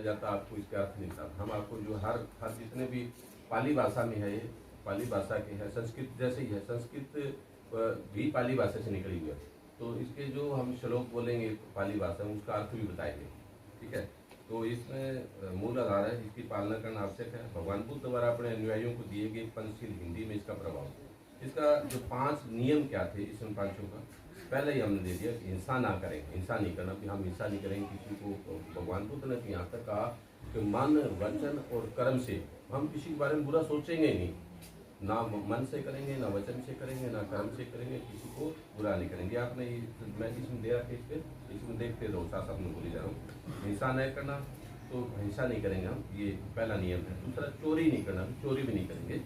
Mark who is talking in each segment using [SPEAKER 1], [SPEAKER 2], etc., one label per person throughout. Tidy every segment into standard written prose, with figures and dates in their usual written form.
[SPEAKER 1] जाता आपको इसका अर्थ नहीं था। हम आपको जो हर हर जितने भी पाली भाषा में है, ये पाली भाषा के है, संस्कृत जैसे ही है, संस्कृत भी पाली भाषा से निकली हुई है। तो इसके जो हम श्लोक बोलेंगे पाली भाषा में, उसका अर्थ भी बताएंगे। ठीक है, तो इसमें मूल आधार है जिसकी पालना करना आवश्यक है। भगवान बुद्ध द्वारा अपने अनुयायियों को दिए गए पंचशील हिंदी में इसका प्रभाव, इसका जो 5 नियम क्या थे इसमें पांचों का पहले ही हमने दे दिया कि हिंसा ना करेंगे, हिंसा नहीं करना, कि हम हिंसा नहीं करेंगे किसी को। भगवान बुद्ध ने यहाँ तक कहा कि मन वचन और कर्म से हम किसी के बारे में बुरा सोचेंगे नहीं, ना मन से करेंगे, ना वचन से करेंगे, ना कर्म से करेंगे, किसी को बुरा नहीं करेंगे। आपने मैं इसमें दे रखा इस पर, इसमें देखते रहो, साथ साथ में बोली जा रहा हूँ। हिंसा नहीं करना, तो हिंसा नहीं करेंगे हम, ये पहला नियम है। दूसरा, चोरी नहीं करना, चोरी भी नहीं करेंगे,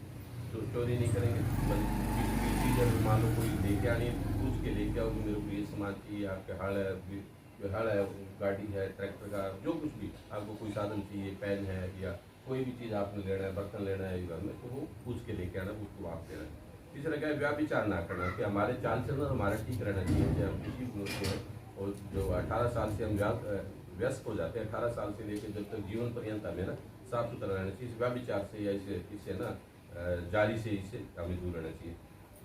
[SPEAKER 1] तो चोरी नहीं करेंगे। किसी भी चीज़ अगर मान लो कोई लेके आनी, पूछ के लेके आओ, मेरे को ये सामान चाहिए, आपके हल है, गाड़ी है, ट्रैक्टर का जो कुछ भी आपको कोई साधन चाहिए, पेन है या कोई भी चीज़ आपने लेना है, बर्तन लेना है घर में, तो वो पूछ के लेके आना, उसको आप देना है। तीसरा क्या है, व्याभिचार ना करना, कि हमारे चाल चलना हमारा ठीक रहना चाहिए। जब हम किसी मनुष्य हैं और जो 18 साल से हम व्यस्त हो जाते हैं, 18 साल से लेकर जब तक जीवन पर्यंत हमें ना साफ सुथरा रहना चाहिए। इस व्याभिचार से या इससे ना जारी से इससे हमें दूर रहना चाहिए।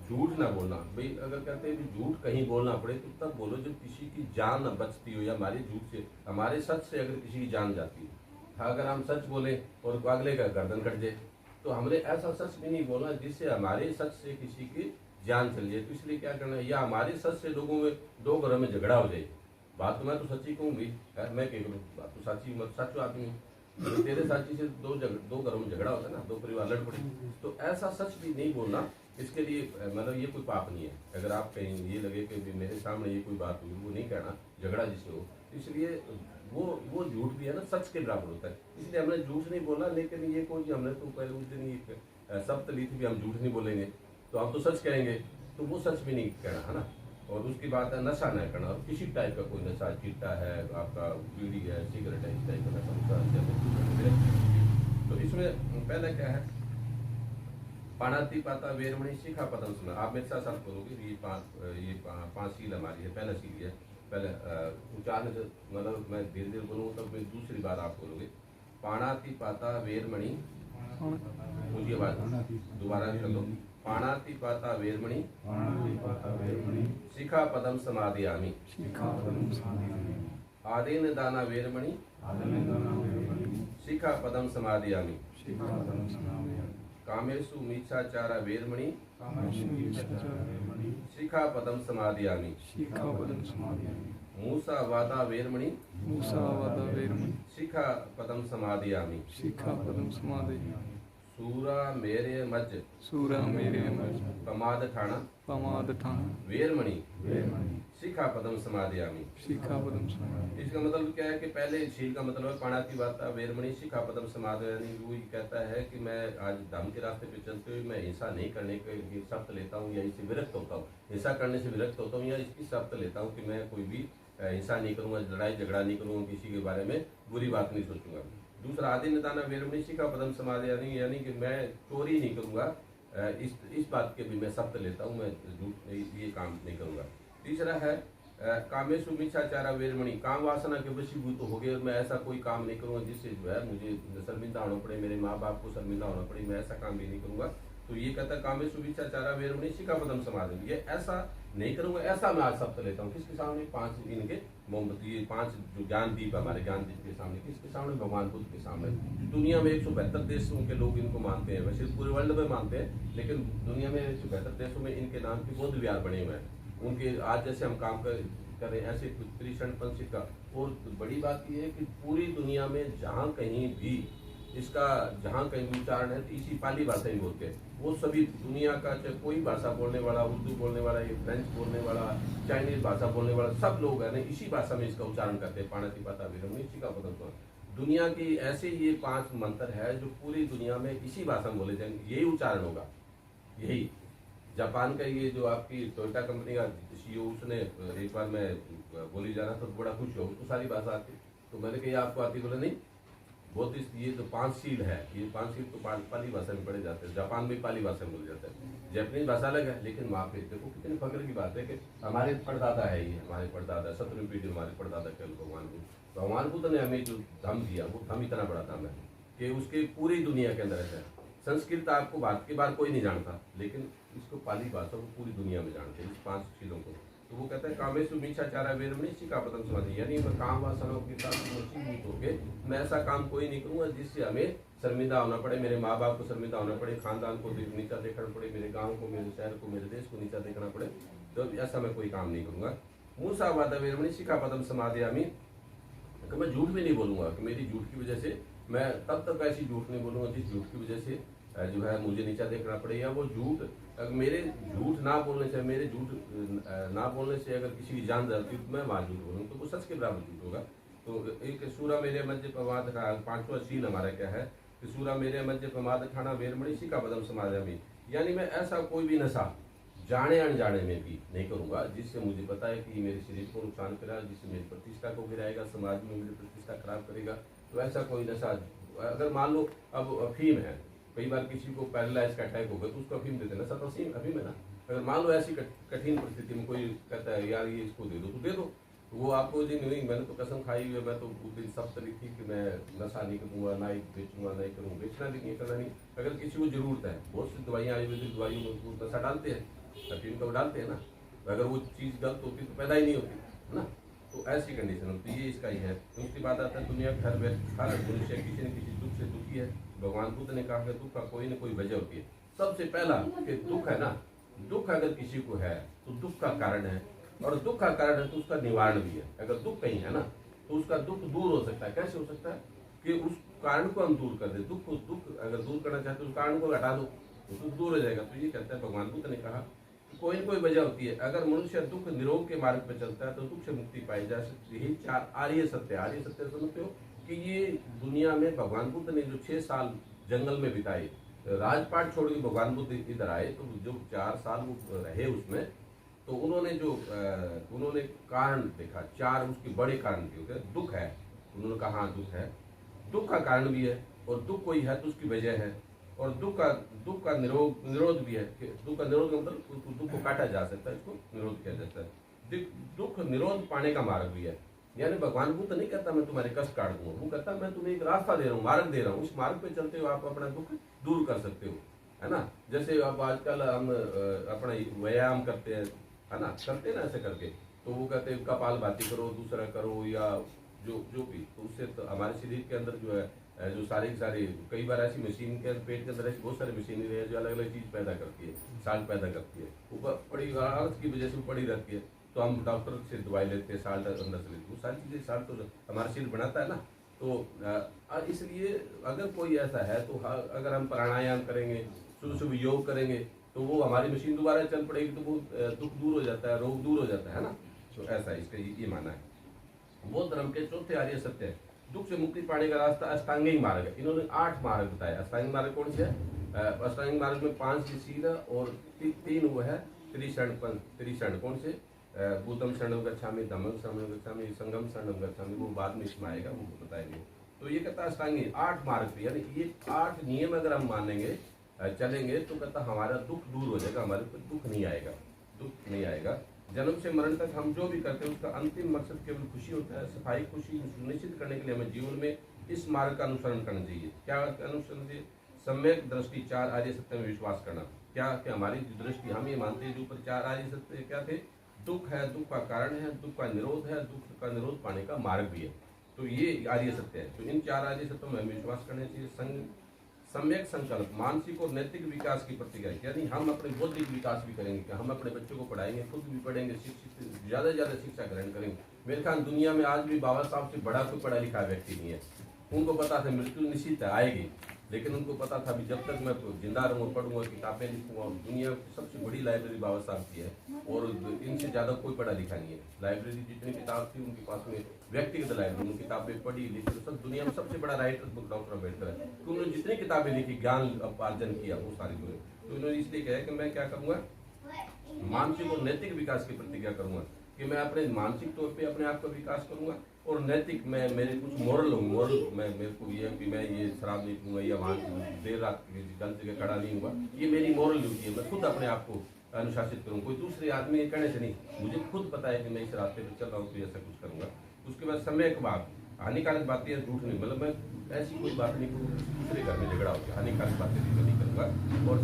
[SPEAKER 1] झूठ ना बोलना, भाई अगर कहते हैं कि झूठ कहीं बोलना पड़े तो तब बोलो जब किसी की जान बचती हो, या हमारे झूठ से, हमारे सच से अगर किसी की जान जाती है। अगर हम सच बोले और अगले का गर्दन कट जाए, तो हमने ऐसा सच भी नहीं बोलना जिससे हमारे सच से किसी की जान चल जाए। तो इसलिए क्या करना है, या हमारे सच से लोगों में, दो घरों में झगड़ा हो जाए। बात तो मैं तो सच्ची कहूँ भाई, मैं क्या करूँ, बात तो सच्ची, मत सच आदमी हूँ, तेरे साथी से दो घरों में झगड़ा होता है ना, दो परिवार लड़ पड़े, तो ऐसा सच भी नहीं बोलना। इसके लिए मतलब ये कोई पाप नहीं है। अगर आप कहीं ये लगे कि मेरे सामने ये कोई बात हुई, वो नहीं कहना, झगड़ा जिससे हो, इसलिए वो झूठ भी है ना, सच के बराबर होता है। इसलिए हमने झूठ नहीं बोला। लेकिन ये कोई हमने तो पहले उस दिन ये शब्द ली थी भी हम झूठ नहीं बोलेंगे, तो हम तो सच कहेंगे, तो वो सच भी नहीं कहना है ना। और उसकी बात है नशा न करना, और किसी टाइप का कोई नशा, चिट्टा है, आपका बीड़ी है, सिगरेट है, इस टाइप का नशा। तो इसमें पहले क्या है, पाणाति पाता वेरमणि शिखा पदम सुना। आप मेरे साथ साथ बोलोगे, ये पांच सील हमारी है। पहला सील है, पहले उच्चारण मतलब मैं धीरे धीरे बोलूँगा, तब मैं दूसरी बार आप बोलोगे। पाणाति पाता वेरमणि, मुझे बात दोबारा कर लो। पाणाति पाता वेरमणि शिखा पदम समादयामि। आदेन दाना वेरमणि शिखा पदम समादयामि। कामेषु मीच्छाचारा वेरमणि शिखा पदम समादयामि। मूसा वादा वेरमणि शिखा पदम समादयामि। सूरा मेरे मज प्रमाद ठाना वेरमणि शिखा पदम समादयामि। इसका मतलब क्या है कि पहले शील का मतलब है पाणाति वाता वेरमणि शिखा पदम समादयामि। वो ये कहता है कि मैं आज धर्म के रास्ते पे चलते हुए मैं हिंसा नहीं करने के शब्द लेता हूँ, या इससे विरक्त होता हूँ, हिंसा करने से विरक्त होता हूँ, या इसकी शब्द लेता हूँ कि मैं कोई भी हिंसा नहीं करूँगा, लड़ाई झगड़ा नहीं करूँगा, किसी के बारे में बुरी बात नहीं सोचूंगा। दूसरा, आदि निदाना वेरमणि शिखा पदम समादयामि, यानी कि मैं चोरी नहीं करूँगा, इस बात के भी मैं शब्द लेता हूँ, मैं झूठ ये काम नहीं करूँगा। तीसरा है कामेषु मीच्छाचारा वेरमणि, काम वासना के वशीभूत हो गए, मैं ऐसा कोई काम नहीं करूँगा जिससे जो है मुझे शर्मिंदा होना पड़े, मेरे माँ बाप को शर्मिंदा होना पड़े, मैं ऐसा काम भी नहीं करूँगा। तो ये कहता है कामेषु मीच्छाचारा वेरमणि शिखा पदम समादयामि, ये ऐसा नहीं करूँगा, ऐसा मैं आज शब्द लेता हूँ। किसके सामने? 5 इनके मोमबत्ती, ये 5 जो ज्ञान दीप हमारे ज्ञान दीप के सामने। किसके सामने? भगवान बुद्ध के सामने। दुनिया में 172 देशों के लोग इनको मानते हैं, वैसे पूरे वर्ल्ड में मानते हैं, लेकिन दुनिया में 172 देशों में इनके नाम के बौद्ध विहार बने हुए हैं। उनके आज जैसे हम काम कर रहे हैं ऐसे त्रिशण पंच का। और बड़ी बात यह है कि पूरी दुनिया में जहाँ कहीं भी इसका जहाँ कहीं भी उच्चारण है तो इसी पाली भाषा ही बोलते हैं। वो सभी दुनिया का चाहे कोई भाषा बोलने वाला, उर्दू बोलने वाला, ये फ्रेंच बोलने वाला, चाइनीज भाषा बोलने वाला, सब लोग है ना इसी भाषा में इसका उच्चारण करते हैं। पाणाति पाता वेरमणि शिखा पदम। दुनिया की ऐसे ये 5 मंत्र है जो पूरी दुनिया में इसी भाषा में बोले जाएंगे, यही उच्चारण होगा। यही जापान का ये जो आपकी टोयोटा कंपनी का सीईओ, उसने एक बार मैं बोली जाना तो बड़ा खुश हो, उसको सारी भाषा आती। तो मैंने कही आपको आती? बोले नहीं, बुद्धिस्ट ये तो 5 शील है, ये 5 शील तो पाली भाषा में पढ़े जाते हैं। जापान में पाली भाषा में बोले जाता है, जैपनीज भाषा अलग है। लेकिन वहाँ पे देखो कितनी फख्र की बात है कि हमारे परदादा है, ये हमारे परदादा 17वीं पीढ़ी हमारे परदादा केवल भगवान बुद्ध। भगवान बुद्ध ने हमें जो धम्म दिया वो धम्म इतना बड़ा धम्म है कि उसके पूरी दुनिया के अंदर है। संस्कृत आपको भारत के बाहर कोई नहीं जानता, लेकिन इसको पाली भाषा को पूरी दुनिया में जानते हैं, इस 5 चीज़ों को। तो वो कहता है कामेषु मिच्छाचारा वेरमणि सिक्खापदं समादि, यानी मैं काम वासनाओं के साथ मोहित होके मैं ऐसा काम कोई नहीं करूंगा जिससे हमें शर्मिंदा होना पड़े, मेरे माँ बाप को शर्मिंदा होना पड़े, खानदान को नीचा देखना पड़े, मेरे गाँव को, मेरे शहर को, मेरे देश को नीचा देखना पड़े। तो ऐसा मैं कोई काम नहीं करूंगा। मूसावादा वेरमणि सिक्खापदं समादयामि, कि मैं झूठ भी नहीं बोलूंगा, कि मेरी झूठ की वजह से मैं तब तक ऐसी झूठ नहीं बोलूंगा जिस झूठ की वजह से जो है मुझे नीचा देखना पड़े, या वो झूठ मेरे झूठ ना बोलने से, मेरे झूठ ना बोलने से अगर किसी की जान जाती तो मैं वहाँ झूठ बोलूँ तो वो सच के बराबर झूठ होगा। तो एक सूरा मेरे मध्य प्रमाद, 5वां शील हमारा क्या है कि सूरा मेरे मध्य प्रमाद खाना वेरमणि सिक्खापदं समादयामि, यानी मैं ऐसा कोई भी नशा जाने अनजाने में भी नहीं करूंगा जिससे मुझे पता है कि मेरे शरीर को नुकसान करेगा, जिससे मेरी प्रतिष्ठा को गिराएगा, समाज में मेरी प्रतिष्ठा खराब करेगा। तो ऐसा कोई नशा, अगर मान लो अब अफीम है, कई बार किसी को पैरालाइज का अटैक होगा तो उसको अफीम देते ना, सब अफीम है ना। अगर मान लो ऐसी कठिन परिस्थिति में कोई कहता है यार ये इसको दे दो, तो दे दो। तो वो आपको जी नहीं, मैंने तो कसम खाई हुई है, मैं तो उस दिन सब तरीके थी कि मैं नशा नहीं करूँगा, ना ही बेचूंगा, नहीं करूँगा, बेचना नहीं करना नहीं। अगर किसी को जरूरत है, बहुत सी दवाइयाँ आयुर्वेदिक दवाइयों में वो नशा डालते हैं, अफीम का डालते हैं ना। अगर वो चीज़ गलत होती तो पैदा ही नहीं होती है ना। तो ऐसी कंडीशन होती है, ये इसका ही है। तो उसके बाद आता है दुनिया का हर मनुष्य किसी न किसी दुख से दुखी है। भगवान बुद्ध ने कहा कि दुख का कोई न कोई वजह होती है। सबसे पहला कि दुख है ना, दुख अगर किसी को है तो दुख का कारण है, और दुख का कारण है तो उसका निवारण भी है। अगर दुख कहीं है ना तो उसका दुख दूर हो सकता है। कैसे हो सकता है कि उस कारण को हम दूर कर दे। दुख अगर दूर करना चाहते हो उस कारण को हटा दो तो दुख दूर हो जाएगा। तो ये कहता है भगवान बुद्ध ने कहा कोई न कोई वजह होती है। अगर मनुष्य दुख निरोग के मार्ग पर चलता है तो दुख से मुक्ति पाई जा सकती है। यही 4 आर्य सत्य। आर्य सत्य समझते हो कि ये दुनिया में भगवान बुद्ध ने जो 6 साल जंगल में बिताए, राजपाट छोड़ के भगवान बुद्ध इधर आए, तो जो 4 साल वो रहे उसमें, तो उन्होंने कारण देखा। 4 उसके बड़े कारण थे। दुख है, उन्होंने कहा हाँ दुख है, दुख का कारण भी है, और दुख कोई है तो उसकी वजह है, और दुख का निरोध भी है। दुख का निरोध मतलब दुख को काटा जा सकता है, इसको निरोध किया जाता है। दुख निरोध पाने का मार्ग भी है। यानी भगवान बुद्ध नहीं कहता मैं तुम्हारे कष्ट काट दूंगा, वो कहता मैं तुम्हें एक रास्ता दे रहा हूँ, मार्ग दे रहा हूँ। उस मार्ग पे चलते हो आप अपना दुख दूर कर सकते हो, है ना। जैसे अब आजकल हम अपना व्यायाम करते हैं, है ना, करते हैं ना ऐसे करके, तो वो कहते हैं कपाल भाती करो, दूसरा करो, या जो भी, तो उससे तो हमारे शरीर के अंदर जो है जो सारी कई बार ऐसी मशीन के पेट के अंदर ऐसी बहुत सारी मशीनरी है जो अलग अलग चीज पैदा करती है, साल्ट पैदा करती है, ऊपर पड़ी अर्थ की वजह से पड़ी रहती है। तो हम डॉक्टर से दवाई लेते हैं, साल्ट अंदर से लेते हैं, वो सारी चीजें साल्ट तो हमारा शरीर बनाता है ना। तो इसलिए अगर कोई ऐसा है तो अगर हम प्राणायाम करेंगे, सुबह सुबह योग करेंगे, तो वो हमारी मशीन दोबारा चल पड़ेगी, तो वो दुख दूर हो जाता है, रोग दूर हो जाता है ना। तो ऐसा इसका ये मानना है। बौद्ध धर्म के चौथे आर्य सत्य है दुख से मुक्ति पाने का रास्ता अष्टांगिक मार्ग है। इन्होंने 8 मार्ग बताया। अष्टांगिक मार्ग कौन से है? अष्टांगिक मार्ग में 5 शील और 3 वो है त्रिशरण। कौन से? बुद्धम शरणम गच्छामि, धम्मम शरणम गच्छामि, संगम शरणम गच्छामि, वो बाद में इसमें आएगा, वो बताएंगे। तो ये कहता है अष्टांगिक 8 मार्ग, यानी ये 8 नियम अगर हम मानेंगे, चलेंगे, तो कहता हमारा दुख दूर हो जाएगा, हमारे को दुख नहीं आएगा। जन्म से मरण तक हम जो भी करते हैं उसका अंतिम मकसद केवल खुशी होता है। सफाई खुशी सुनिश्चित करने के लिए हमें जीवन में इस मार्ग का अनुसरण करना चाहिए। क्या अनुसरण चाहिए? सम्यक दृष्टि, 4 आर्य सत्य में विश्वास करना। क्या हमारी दृष्टि, हम ये मानते हैं जो ऊपर 4 आर्य सत्य क्या थे? दुख है, दुख का कारण है, दुख का निरोध है, दुख का निरोध पाने का मार्ग भी है। तो ये आर्य सत्य है। तो इन 4 आर्य सत्यों में हमें विश्वास करना चाहिए। सम्यक संकल्प, मानसिक और नैतिक विकास की प्रतिज्ञा, यानी हम अपने बौद्धिक विकास भी करेंगे। कि हम अपने बच्चों को पढ़ाएंगे, खुद भी पढ़ेंगे, शिक्षित ज़्यादा से ज़्यादा शिक्षा ग्रहण करेंगे। मेरे ख्याल दुनिया में आज भी बाबा साहब से बड़ा कोई पढ़ा लिखा व्यक्ति नहीं है। उनको पता था मृत्यु निश्चित आएगी, लेकिन उनको पता था भी जब तक मैं जिंदा रहूँगा, पढ़ूंगा, किताबें लिखूंगा। दुनिया की सबसे बड़ी लाइब्रेरी बाबा साहब की है, और इनसे ज़्यादा कोई पढ़ा लिखा नहीं है। लाइब्रेरी जितनी किताब थी उनके पास में, व्यक्तिगत लाइब्रेरी, उन्होंने किताबें पढ़ी लिखी। सब दुनिया में सबसे बड़ा राइटर डॉक्टर अम्बेडकर है। तो उन्होंने जितनी किताबें लिखी, ज्ञान उपार्जन किया, वो सारी पूरे। तो उन्होंने इसलिए कहा कि मैं क्या करूँगा, मानसिक और नैतिक विकास की प्रतिज्ञा करूँगा, कि मैं अपने मानसिक तौर पे अपने आप का विकास करूँगा, और नैतिक मैं मेरे कुछ मोरल मैं मेरे को ये कि मैं ये शराब नहीं पीऊंगा या वहाँ देर रात गलत जगह खड़ा नहीं हुआ, ये मेरी मोरल ड्यूटी है। मैं खुद अपने आप को अनुशासित करूँ, कोई दूसरे आदमी के कहने से नहीं। मुझे खुद पता है कि मैं इस रास्ते पर चल रहा हूँ तो ऐसा कुछ करूँगा। उसके बाद समय के बाद हानिकारक बातें झूठ नहीं, मतलब मैं ऐसी कोई बात नहीं करूँ दूसरे घर में झगड़ा होकर हानिकारक बातें नहीं करूँगा। और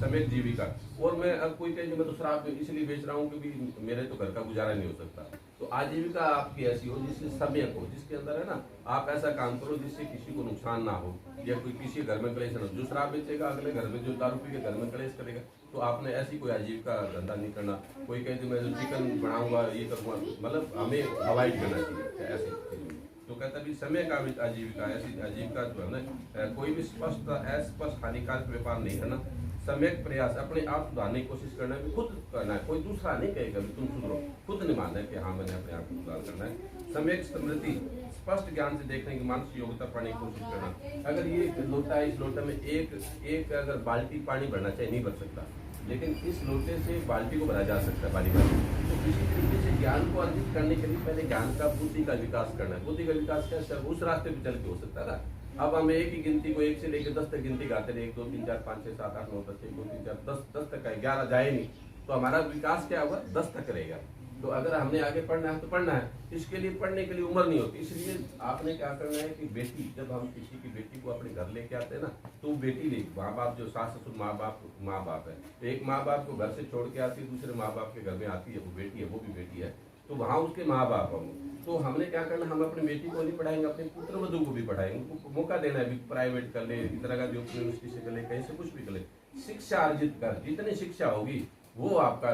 [SPEAKER 1] सम्यक जीविका, और मैं अब कोई कहे मैं तो शराब इसलिए बेच रहा हूँ क्योंकि मेरे तो घर का गुजारा नहीं हो सकता। तो आजीविका आपकी ऐसी हो जिससे सम्यक हो, जिसके अंदर है ना आप ऐसा काम करो जिससे किसी को नुकसान ना हो या कोई किसी घर में क्लेश ना हो। जो शराब बेचेगा अगले घर में, जो दारू पी के घर में क्लेश करेगा, तो आपने ऐसी कोई आजीविका धंधा नहीं करना। कोई कहे मैं चिकन बनाऊंगा ये करूँगा, मतलब हमें अवॉइड करना चाहिए ऐसी चीज़ों। तो कहता भी समय का आजीविका, ऐसी आजीविका जो है ना कोई भी स्पष्ट अस्पष्ट हानिकारक व्यापार नहीं करना। सम्यक प्रयास, अपने आप सुधारने की कोशिश करना है, खुद करना है, कोई दूसरा नहीं कहेगा तुम सुधरो, खुद नहीं मानना है कि हाँ मैंने अपने आप को सुधार करना है। सम्यक स्मृति, स्पष्ट ज्ञान से देखने की मानसिक योग्यता पाने की कोशिश करना। अगर ये लोटा है, इस लोटे में एक अगर बाल्टी पानी भरना चाहिए नहीं भर सकता, लेकिन इस लोटे से बाल्टी को भरा जा सकता है पानी भर। तो इसी तरीके से ज्ञान को अर्जित करने के लिए पहले ज्ञान का बुद्धि का विकास करना है। बुद्धि का विकास कैसे, उस रास्ते पे चल के हो सकता है ना। अब हम एक ही गिनती को 1 से लेकर 10 तक गिनती गाते रहे, 1 2 3 4 5 6 7 8 9 10 1 2 3 4 10 तक है, 11 जाए नहीं, तो हमारा विकास क्या हुआ 10 तक रहेगा। तो अगर हमने आगे पढ़ना है तो पढ़ना है, इसके लिए पढ़ने के लिए उम्र नहीं होती। इसलिए आपने क्या करना है कि बेटी, जब हम किसी की बेटी को अपने घर लेके आते हैं ना, तो बेटी ले, माँ बाप जो सास ससुर माँ बाप है, तो एक माँ बाप को घर से छोड़ के आती है, दूसरे माँ बाप के घर में आती है, वो बेटी है, वो भी बेटी है, तो वहाँ उसके माँ बाप हम। तो हमने क्या करना, हम अपनी बेटी को नहीं पढ़ाएंगे, अपने पुत्र वधू को भी पढ़ाएंगे। उनको मौका देना है, प्राइवेट कर ले, इंदिरा गांधी ओपन यूनिवर्सिटी से कर ले, कहीं से कुछ भी कर ले, शिक्षा अर्जित कर, जितनी शिक्षा होगी वो आपका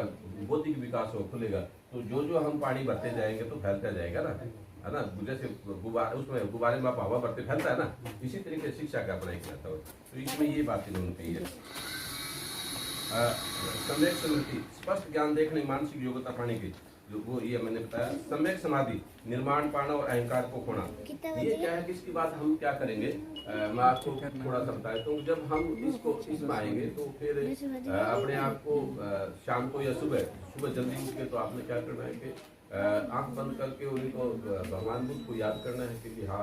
[SPEAKER 1] बौद्धिक विकास हो खुलेगा। तो जो हम पानी भरते जाएंगे तो फैलता जाएगा ना, है ना। जैसे गुब्बारे, उसमें गुब्बारे में आप हवा भरते फैलता है ना, इसी तरीके से शिक्षा का अपना एक रहता हो। तो इसमें ये बात इन्होंने कही है। सम्यक स्मृति, स्पष्ट ज्ञान देखने मानसिक योग्यता पाने की, जो वो ये मैंने बताया। सम्यक समाधि, निर्माण पाना और अहंकार को खोना। ये क्या है कि इसकी बात हम क्या करेंगे, मैं आपको थोड़ा सा बताया। तो जब हम इसमें आएंगे तो फिर अपने आप को शाम को या सुबह जल्दी उठ के, तो आपने क्या करना है कि आंख बंद करके उन्हीं को भगवान बुद्ध को याद करना है कि हाँ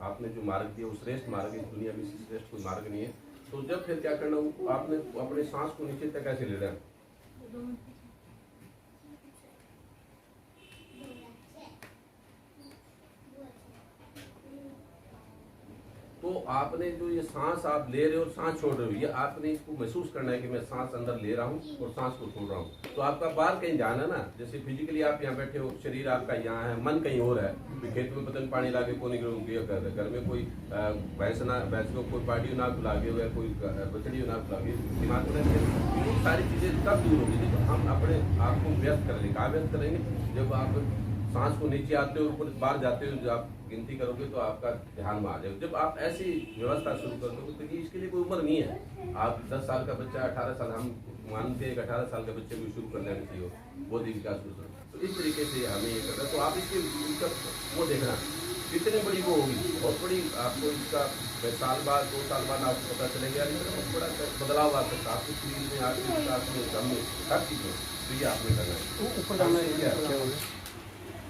[SPEAKER 1] आपने जो मार्ग दिया वो श्रेष्ठ मार्ग है, इस दुनिया में श्रेष्ठ कोई मार्ग नहीं है। तो जब फिर क्या करना, आपने अपने सांस को नीचे तक कैसे ले रहे हैं, तो आपने जो ये सांस आप ले रहे हो और सांस छोड़ रहे हो, ये आपने इसको महसूस करना है कि मैं सांस अंदर ले रहा हूँ और सांस को छोड़ रहा हूँ। तो आपका बाहर कहीं जाना है ना, जैसे फिजिकली आप यहाँ बैठे हो, शरीर आपका यहाँ है, मन कहीं और है, खेत में पतंग पानी लागे को नहीं, घर में कोई भैंस को कोई पार्टी ना बुला के या कोई बछड़ी ना बुला के, दिमाग में सारी चीजें तब दूर होगी जब हम अपने आप को व्यस्त करेंगे। कहाँ व्यस्त करेंगे, जब आप सांस को नीचे आते हो, ऊपर बाहर जाते हो, जब आप गिनती करोगे तो आपका ध्यान में आ जाएगा। जब आप ऐसी व्यवस्था शुरू कर दोगे, तो इसके लिए कोई उम्र नहीं है। आप 10 साल का बच्चा, 18 साल, हम मानते हैं 18 साल के बच्चे को शुरू कर लेना चाहिए बौद्धिक विकास शुरू। तो इस तरीके से हमें ये करना। तो आप इसके वो देखना कितनी बड़ी वो होगी, बहुत बड़ी आपको इसका साल बाद 2 साल बाद आपको पता चलेगा बहुत बड़ा बदलाव आ सकता है आपके शरीर में, आपके विकास में, दम में, हर चीज़ में। तो ये आपने करना है। ऊपर जाना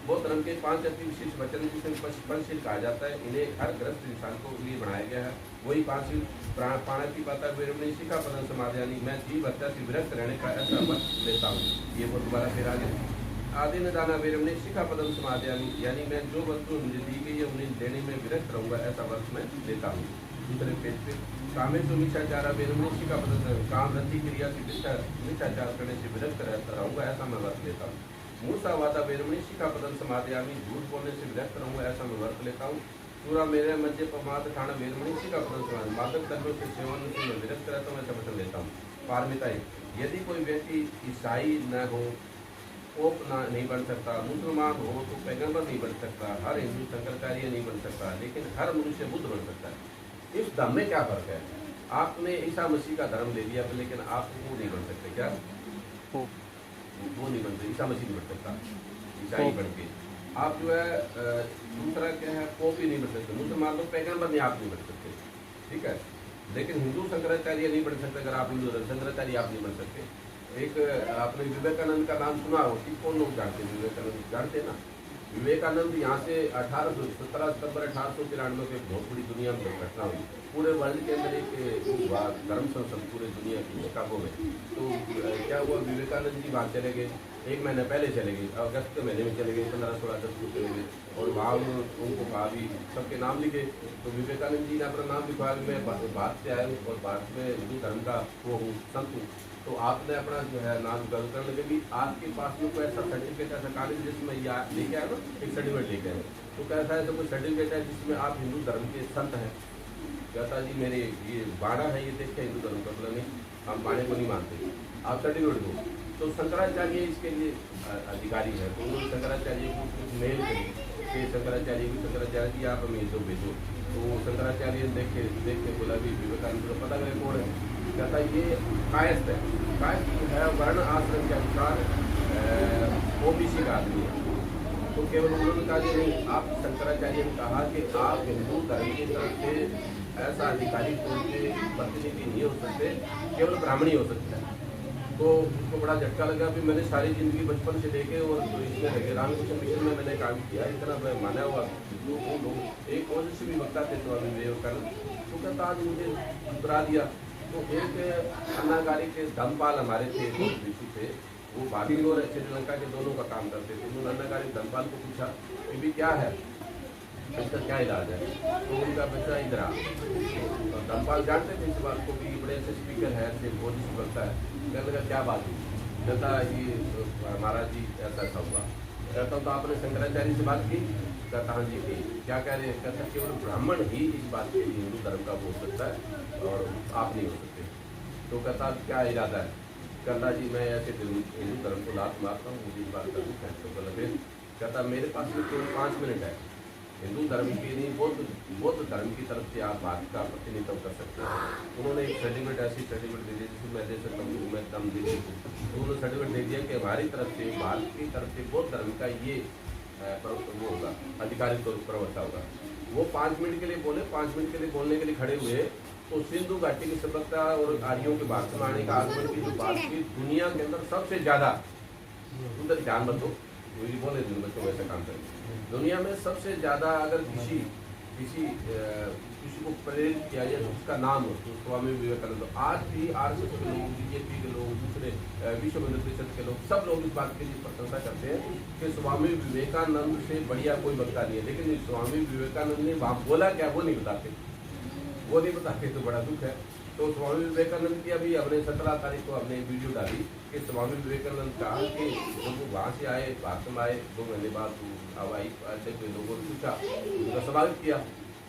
[SPEAKER 1] बौद्ध धर्म के 5 अति विशिष्ट वचन जिसे पंचशील कहा जाता है, इन्हें हर ग्रस्त इंसान को लिए बनाया गया है। वही 5 शील प्राणातिपाता वेरमणि शिखा पदम समाधि, यानी मैं जीव हत्या से विरक्त रहने का ऐसा मत लेता हूँ। ये वो दोबारा फिर आगे आदि न दाना वेरमणि शिखा पदम समाधि, यानी मैं जो वस्तु मुझे दी गई है उन्हें देने में विरक्त रहूंगा, ऐसा वर्ष मैं लेता हूँ। दूसरे पेज पे कामेश मिथ्याचारा वेरमणि शिखा पदम, काम रति क्रिया से मिथ्याचार करने से विरक्त रहूंगा, ऐसा मैं वर्ष लेता हूँ। मूसावादा वेरमणि शिखा पदम समाधियामी, झूठ बोलने से विरक्त रहूंगा, ऐसा मैं वर्त लेता हूँ। पूरा मेरे मध्य प्रमाद खाना वेरमणि शिखा पदम समाधि, मादक द्रव्यों से सेवन से मैं विरक्त रहता हूँ, ऐसा वचन लेता हूँ। पारमिताई, यदि कोई व्यक्ति ईसाई न हो, पोप नहीं बन सकता, मुसलमान हो तो पैगंबर नहीं बन सकता, हर हिंदू शंकराचार्य नहीं बन सकता, लेकिन हर मनुष्य बुद्ध बन सकता है। इस धर्म में क्या फर्क है, आपने ईसा मसीह का धर्म ले लिया लेकिन आप वो नहीं बन सकते, क्या वो नहीं बनते, ईसा मसीह नहीं बन सकता ईसाई बन के। आप जो है दूसरा क्या है, पोप ही नहीं बन सकते, मुसलमान लोग पैगंबर नहीं, आप नहीं बन सकते, ठीक है। लेकिन हिंदू शंकराचार्य नहीं बन सकते, अगर आप हिंदू शंकराचार्य आप नहीं बन सकते। एक आपने विवेकानंद का नाम सुना हो कि कौन लोग जानते हैं, विवेकानंद जानते हैं ना, विवेकानंद यहाँ से 17 सितंबर 1893 को एक बहुत बड़ी दुनिया में घटना हुई। पूरे वर्ल्ड के अंदर एक हुआ धर्म संसद पूरे दुनिया की शिकागो में। तो क्या हुआ, विवेकानंद जी वहाँ चले गए, 1 महीने पहले चले गए, अगस्त के महीने में चले गए, 15-16 अगस्त को चले गए। और वहाँ उनको कहा भी सबके नाम लिखे। तो विवेकानंद जी ने अपना नाम लिखवाया कि मैं भारत से आया हूँ और भारत में हिंदू धर्म का वो हूँ, संत हूँ। तो आपने अपना जो है नाम गर्व करने लगे भी आपके पास में कोई ऐसा सर्टिफिकेट ऐसा कागज जिसमें या लेके आए ना, एक सर्टिफिकेट लेके आए। तो कैसा है, तो कोई सर्टिफिकेट है जिसमें आप हिंदू धर्म के संत हैं? कहता जी मेरे ये बाड़ा है, ये देख के हिंदू धर्म का, बोला नहीं हम बाड़े को नहीं मानते, आप सर्टिफिकेट दो। तो शंकराचार्य इसके लिए अधिकारी है। तो उन्होंने शंकराचार्य को मेल करी कि शंकराचार्य जी आप हमें दो भेजो। तो शंकराचार्य देख के बोला भी विवेकानंद को पता करें कौन है। कहता ये कायस्थ है, कायस्थ है वर्ण आश्रम के अनुसार ओबीसी का आदमी है। तो केवल उन्होंने कहा कि नहीं, आप शंकराचार्य ने कहा कि आप हिंदू धर्म की तरफ से ऐसा अधिकारी कोई के प्रतिनिधि नहीं हो सकते, केवल ब्राह्मण ही हो सकता है। तो उसको बड़ा झटका लगा। फिर मैंने सारी जिंदगी बचपन से देखे और तो इसमें लगे रामकृष्ण मिशन में मैंने काम किया, इतना मैं माना हुआ लोग एक और से भी वक्ता थे स्वामी विवेकानंद। तो कहता आज मुझे घबरा दिया। तो एक अन्नागारी के धर्मपाल हमारे थे, ऋषि थे, वो भारतीय और श्रीलंका के दोनों का काम करते थे। उन्होंने अन्नागारी धर्मपाल को पूछा कि भी क्या है, इसका क्या इलाज है? तो उनका बच्चा इधर आ। तो धर्मपाल जानते थे इस बात को कि बड़े ऐसे स्पीकर है, ऐसे बोली से बनता है। कहने लगा क्या बात हुई? कहता ये महाराज जी ऐसा ऐसा हुआ। कहता तो आपने शंकराचार्य से बात की? कहता हाँ जी की। क्या कह रहे हैं? कहता केवल ब्राह्मण ही इस बात के लिए हिंदू धर्म का हो सकता है और आप नहीं हो सकते। तो कहता क्या इरादा है? कहता जी मैं ऐसे हिंदू धर्म को लात मारता हूँ, मुझे इस बात का दुख है। तो बोला कहता मेरे पास में केवल 5 मिनट है, हिंदू धर्म के नहीं बौद्ध धर्म की तरफ से आप बात का प्रतिनिधित्व कर सकते हैं। उन्होंने एक सर्टिफिकेट ऐसी सर्टिफिकेट दे दी जिसमें मैं दे सकता हूँ, मैं दम दे दी। तो उन्होंने सर्टिफिकेट दे दिया कि हमारी तरफ से भारत की तरफ से बौद्ध धर्म का ये वो होगा, अधिकारिक तौर पर प्रवक्ता होगा। वो 5 मिनट के लिए बोले, 5 मिनट के लिए बोलने के लिए खड़े हुए। तो सिंधु घाटी की सभ्यता और आर्यों के भारत में आने का आगमन की जो बात की दुनिया के अंदर सबसे ज्यादा, उधर ध्यान मत दो, बोले दिन बच्चों को ऐसा काम करेंगे। दुनिया में सबसे ज्यादा अगर किसी को प्रेरित किया जाए तो उसका नाम हो तो स्वामी विवेकानंद। आज भी आरएसएस के लोग, बीजेपी के लोग, दूसरे विश्व हिंदू परिषद के लोग, सब लोग इस बात के लिए प्रशंसा करते हैं कि स्वामी विवेकानंद से बढ़िया कोई वक्ता नहीं है। लेकिन स्वामी विवेकानंद ने वहाँ बोला क्या वो नहीं बताते, तो बड़ा दुख है। तो स्वामी विवेकानंद की अभी हमने 17 तारीख को हमने एक वीडियो डाली कि स्वामी विवेकानंद कहा कि जब वो वहाँ से आए, भारत में आए, 2 महीने बाद हवाई अड्डे पे लोगों ने पूछा, उनका स्वागत किया।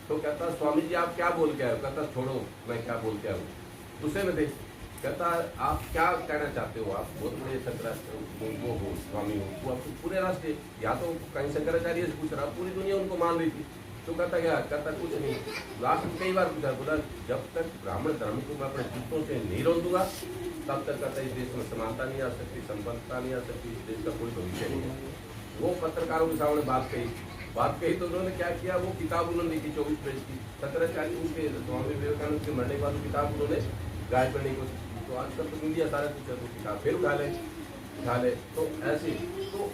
[SPEAKER 1] तो कहता स्वामी जी आप क्या बोल के आए? कहता छोड़ो मैं क्या बोल के आऊँ, गुस्से में थे। कहता आप क्या कहना चाहते हो? आप बहुत बड़े शंकराचार्य वो हो, स्वामी हो, वो आपको पूरे राष्ट्र या तो कहीं शंकराचार्य से पूछ रहा, पूरी दुनिया उनको मान रही थी। तो कहता क्या? कहता कुछ नहीं। लास्ट में कई बार पूछा, बोला जब तक ब्राह्मण धर्म को मैं अपने जूतों से नहीं रोक दूंगा तब तक कहता इस देश में समानता नहीं आ सकती, संपन्नता नहीं आ सकती, इस देश का कोई भविष्य नहीं है। वो पत्रकारों के सामने बात कही तो उन्होंने क्या किया, वो किताब उन्होंने लिखी 24 पेज की। शंकराचार्य उनके स्वामी विवेकानंद के मरने के बाद किताब उन्होंने गायब करने की कोशिश की। तो आजकल तो मीडिया सारा कुछ है, तो किताब फिर उठा ले। तो ऐसे तो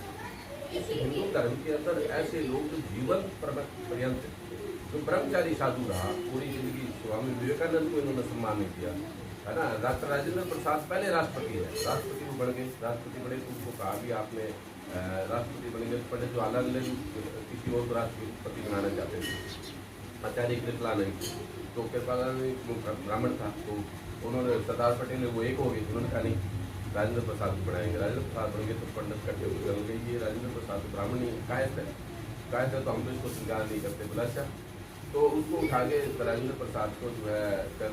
[SPEAKER 1] इस हिंदू धर्म के अंदर ऐसे लोग जो जीवन पर्यंत जो ब्रह्मचारी साधु रहा पूरी जिंदगी, स्वामी विवेकानंद को इन्होंने सम्मान नहीं किया, है ना। डॉक्टर राजेंद्र प्रसाद पहले राष्ट्रपति है, राष्ट्रपति को बन गए, राष्ट्रपति बड़े तो उनको कहा भी आपने राष्ट्रपति बनेंगे। पंडित जवाहरलाल नेहरू किसी और को राष्ट्रपति बनाना चाहते थे, आचार्य कृपलानंद तो कृपलानंद ब्राह्मण था, तो उन्होंने सरदार पटेल वो एक हो गए, उन्होंने कहा नहीं राजेंद्र प्रसाद को बनाएंगे। राजेंद्र प्रसाद बनेंगे तो पंडित कट्टे हो गए, ये राजेंद्र प्रसाद तो ब्राह्मण नहीं कायस्थ है तो हम तो इसको स्वीकार नहीं करते। बोला अच्छा, तो उसको उठा के राजेंद्र प्रसाद को जो है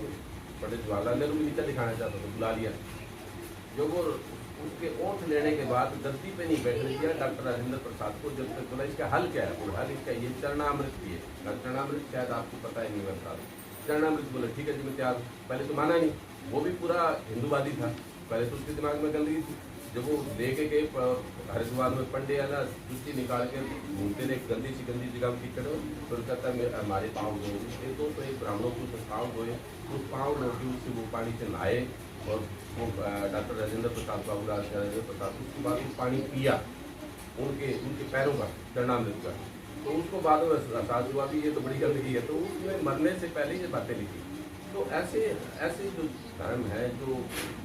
[SPEAKER 1] पंडित जवाहरलाल नेहरू भी नीचा दिखाना चाहता था, बुला लिया। जो वो उसके ओठ लेने के बाद गद्दी पे नहीं बैठने दिया डॉक्टर राजेंद्र प्रसाद को। जब तक बोला इसका हल क्या है? बोला हल इसका ये चरणामृत की है। चरणामृत शायद आपको पता ही नहीं, मैं बता दूँ। चरणामृत बोला ठीक है जी मैं तैयार। पहले तो माना नहीं, वो भी पूरा हिंदूवादी था, पहले तो उसके दिमाग में गंदगी थी। जब वो लेके गए हरिद्वार में पंडे है ना, जुत्ती निकाल के घूमते रहे गंदी जगह में टिकट, तो कहता है हमारे पाँव धोए। तो एक ब्राह्मणों को पाँव धोए, उस पाँव धो के उससे वो पानी से नहाए और वो डॉक्टर राजेंद्र प्रसाद बाबू राजेंद्र प्रसाद उसके बाद वो पानी पिया। उनके उनके पैरों का चरणामृत का। तो उसको बाद में एहसास हुआ कि ये तो बड़ी गंदगी है, तो उसने मरने से पहले ये बातें लिखी। तो ऐसे ऐसे जो धर्म है, जो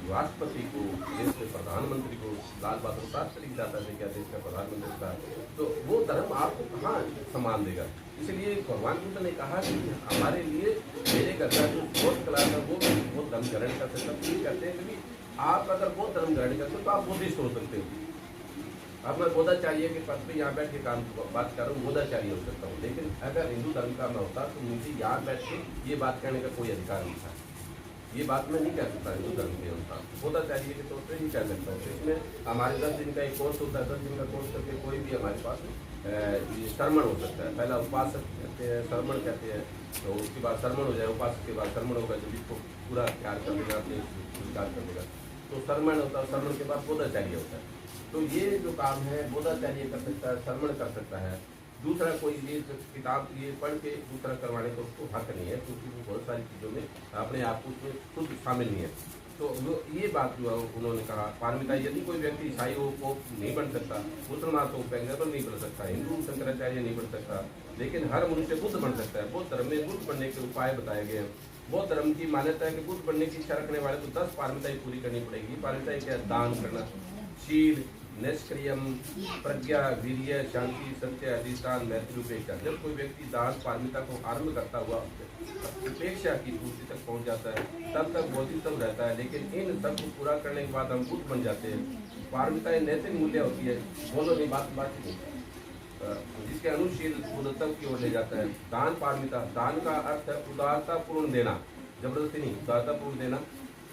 [SPEAKER 1] राष्ट्रपति को, देश के प्रधानमंत्री को, लाल बहादुर शास्त्री दादा से क्या देश का प्रधानमंत्री था, तो वो धर्म आपको कहाँ सम्मान देगा। इसलिए भगवान बुद्ध ने कहा कि हमारे लिए मेरे घर का जो फोर्थ क्लास है वो धर्म ग्रहण कर सकते हैं, कहते हैं कि आप अगर वो धर्म ग्रहण करते हो तो आप बुद्धिस्ट हो सकते हो। अब मैं बोधाचार्य के पद पे यहाँ बैठ के काम बात कर रहा हूँ, बोधाचार्य हो सकता हूँ, लेकिन अगर हिंदू धर्म का मैं होता तो मुझे यहाँ बैठ के ये बात कहने का कोई अधिकार नहीं था। ये बात मैं नहीं कह सकता हिंदू धर्म के अनुसार, बोधाचार्य के तौर पर ही कह सकता हूँ। इसमें हमारे 10 दिन का एक कोर्स होता है, 10 दिन का कोर्स करके कोई भी हमारे पास ये श्रमण हो सकता है। पहला उपासक कहते हैं, श्रमण कहते हैं, तो उसके बाद श्रमण हो जाए, उपासक के बाद श्रमण होगा, जब इसको पूरा ख्याल कर लेगा, अपने स्वीकार कर लेगा, तो श्रमण होता है। श्रमण के बाद बोधाचार्य होता है। तो ये जो काम है बोधाचार्य कर सकता है, श्रमण कर सकता है। दूसरा कोई ये किताब ये पढ़ के दूसरा करवाने का उसको हक नहीं है, क्योंकि वो बहुत सारी चीज़ों में अपने आप को उसमें खुद शामिल नहीं है। तो ये बात जो है उन्होंने कहा, पारमिता यदि कोई व्यक्ति ईसाई हो वो नहीं बन सकता, मुसलमान तो पैगंबर नहीं बन सकता, हिंदू शंकराचार्य नहीं बन सकता, लेकिन हर मनुष्य बुद्ध बन सकता है। बौद्ध धर्म में बुद्ध बनने के उपाय बताए गए हैं। बौद्ध धर्म की मान्यता है कि बुद्ध बनने की इच्छा रखने वाले को 10 पारमिताएं पूरी करनी पड़ेगी। पारमिताएं क्या? दान करना, शील, निष्क्रियम, प्रज्ञा, वीर्य, शांति, सत्य, अधिष्ठान, मैत्री, उपेक्षा। जब कोई व्यक्ति दान पारमिता को आरंभ करता हुआ उपेक्षा की पूर्ति तक पहुंच जाता है, तब तक बोधिसत्व रहता है। लेकिन इन सब को पूरा करने के बाद हम बुद्ध बन जाते हैं। पारमिता नैतिक मूल्य होती है, बोलो नहीं बात नहीं, जिसके अनुशील बुद्धत्व की ओर ले जाता है। दान पारमिता, दान का अर्थ है उदारता पूर्ण देना, जबरदस्ती नहीं, उदारता पूर्ण देना।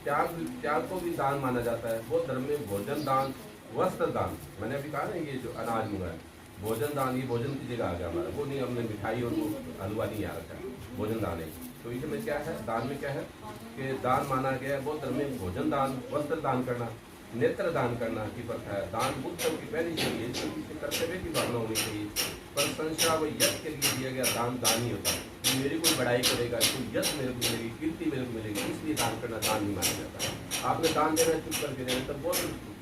[SPEAKER 1] त्याग को भी दान माना जाता है। बौद्ध धर्म में भोजन दान, वस्त्र दान, मैंने अभी कहा ना ये जो अनाज हुआ है, भोजन दान, ये भोजन की जगह आ गया हमारा, वो नहीं, हमने मिठाई और वो हलवा नहीं आ रखा, भोजन दान है। तो इसमें क्या है, दान में क्या है कि दान माना गया है। बौद्ध धर्म में भोजन दान, वस्त्र दान करना, नेत्र दान करना की प्रथा है। दान बुद्ध की पहली चाहिए, इससे कर्तव्य की भावना होनी चाहिए। पर संस्था व यश के लिए दिया गया दान दान ही होता है। मेरी कोई बड़ाई करेगा, कोई यश मेरे को मिलेगी, कीर्ति मेरे को मिलेगी, इसलिए दान करना दान नहीं माना जाता है। आपने दान देना चुप करके देना, तब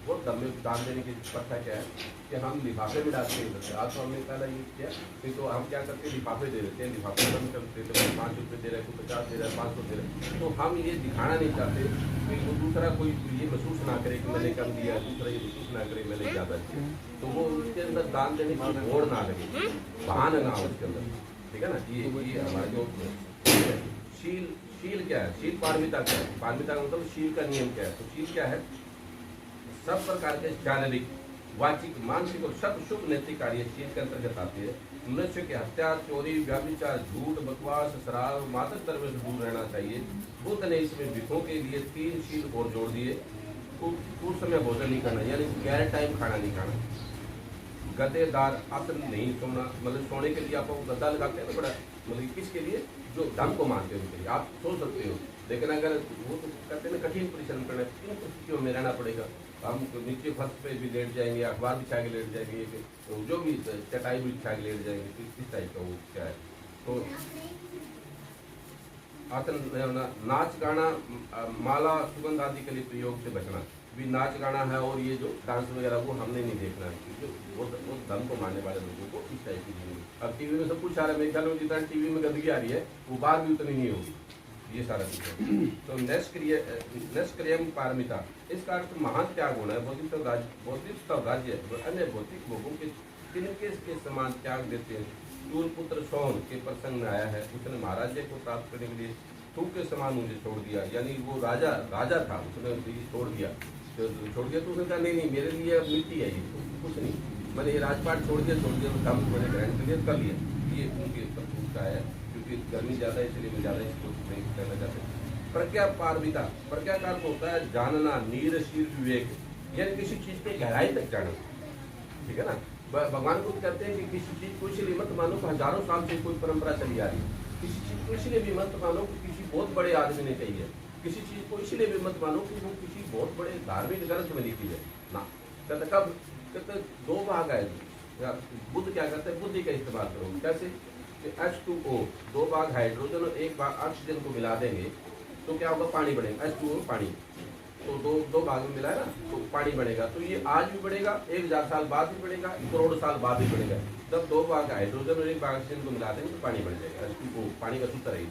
[SPEAKER 1] बहुत धर्म में दान देने की प्रथा क्या है कि हम लिफाफे में डालते हैं। आज तो हमने पहला ये किया, नहीं तो हम क्या करते हैं, लिफाफे दे देते हैं, लिफाफे बंद कर देते हैं, 5 रुपये दे रहे हैं, कोई 50 दे रहा है, 500 दे रहे हैं। तो हम ये दिखाना नहीं चाहते कि वो दूसरा कोई ये महसूस ना करे कि मैंने कम दिया, दूसरा ये महसूस ना करे मैंने ज़्यादा दिया। तो वो उसके अंदर दान देने की होड़ ना लगे, बहाना ना हो उसके अंदर, ठीक है ना। ये हमारा जो शील क्या है, शील पारमिता क्या है, पारमिता का मतलब शील का नियम क्या है। तो शील क्या है, सब प्रकार के शारीरिक, वाचिक, मानसिक और सब शुभ नैतिक कार्य शील के अंतर्गत आते हैं। मनुष्य की हत्या, चोरी, व्याभिचार, झूठ, बकवास, शराब, मादक द्रव्य से दूर रहना चाहिए। बुद्ध ने इसमें विधों के लिए 3 शील और जोड़ दिए। उस समय भोजन नहीं करना, यानी गैर टाइम खाना नहीं खाना, गद्देदार आसन नहीं सोना, मतलब सोने के लिए आप गद्दा लगाते हैं तो बड़ा, मतलब किसके लिए, जो धर्म को मानते हैं उनके लिए आप सो सकते हो। लेकिन अगर वो तो कहते हैं ना कठिन परिश्रम करना, किन परिस्थितियों में रहना पड़ेगा, हम नीचे फर्श पे भी लेट जाएंगे, अखबार बिछा के लेट जाएंगे, तो जो भी चटाई भी बिछा के लेट जाएंगे, किस टाइप का वो क्या है। तो आसन, नाच गाना, माला, सुगंध आदि के लिए प्रयोग से बचना। भी नाच गाना है और ये जो डांस वगैरह वो हमने नहीं देखना है, क्योंकि वो धर्म को मानने वाले लोगों को इस टाइप की चीज़ें। अब टीवी में सब कुछ आ रहा है, मेरे ख्याल में जितना टीवी में गंदगी आ रही है वो बाहर भी उतनी नहीं होगी, ये सारा चीज़ है। तो निष्क्रियम पारमिता, इसका अर्थ महान त्याग होना है। बोधिसत्व राज्य अन्य भौतिक भोगों के किनके समान त्याग देते हैं। सूर्य पुत्र सोन के प्रसंग में आया है, उसने महाराज्य को प्राप्त करने के लिए थूक के समान मुझे छोड़ दिया, यानी वो राजा था, उसने छोड़ दिया, तो उसने कहा नहीं मेरे लिए अब मिट्टी है, ये कुछ नहीं, मैंने ये राजपाट छोड़ दिया, काम मैंने ग्रहण कर लिया। ये उनके का है, क्योंकि गर्मी ज़्यादा है इसलिए मैं ज़्यादा इसको नहीं करना चाहते। प्रज्ञा पारमिता, प्रज्ञा का अर्थ होता है जानना, नीर शीर विवेक, यानी किसी चीज़ के गहराई तक जाना, ठीक है ना। भगवान को कहते हैं कि किसी चीज़ को इसलिए मत मानो कि हजारों साल से कोई परंपरा चली आ रही है, किसी चीज़ को इसलिए भी मत मानो कि किसी बहुत बड़े आदमी ने कही है, किसी चीज़ को इसलिए भी मत मानो कि वो किसी बहुत बड़े धार्मिक ग्रंथ में लिखी है ना। कहते कब, कहते 2 भाग है, बुद्ध क्या कहते हैं, बुद्धि का इस्तेमाल करो। कैसे, H2O, 2 भाग हाइड्रोजन और 1 भाग ऑक्सीजन को मिला देंगे तो क्या होगा, पानी बनेगा, H2O पानी। तो दो दो भाग में मिला है ना, तो पानी बढ़ेगा। तो ये आज भी बढ़ेगा, 1000 साल बाद भी बढ़ेगा, 1 करोड़ साल बाद भी बढ़ेगा। जब 2 भाग हाइड्रोजन और 1 भाग ऑक्सीजन को मिला देंगे तो पानी बढ़ जाएगा, H2O पानी का सूत्र है।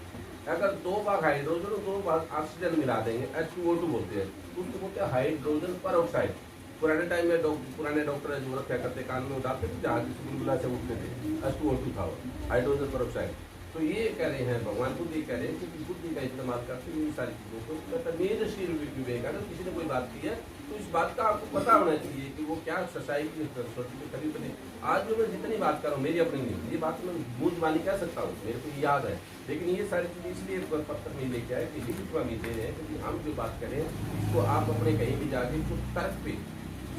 [SPEAKER 1] अगर 2 भाग हाइड्रोजन और 2 भाग ऑक्सीजन मिला देंगे, H2O2 बोलते हैं, उसको बोलते हैं हाइड्रोजन पर ऑक्साइड। पुराने टाइम में पुराने डॉक्टर जो क्या करते कान में उठाते थे, जहाँ की बुलबुला से उठते थे, H2O2 था, हाइड्रोजन पर ऑक्साइड। तो ये कह रहे हैं भगवान खुद ये कह रहे हैं कि बुद्धि का इस्तेमाल करते हुए सारी चीज़ों को, मतलब मेरे श्री विवेक अगर किसी ने कोई बात की है तो इस बात का आपको पता होना चाहिए कि वो क्या सच्चाई की कभी बने। आज जो मैं जितनी बात कर रहा हूँ मेरी अपनी नहीं, ये बात मैं मूंजबानी कह सकता हूँ, मेरे को याद है, लेकिन ये सारी चीज़ें इसलिए पत्थर नहीं लेके आए कि लिखित में दे रहे हैं, क्योंकि हम जो बात करें इसको आप अपने कहीं भी जाके कुछ तर्क पे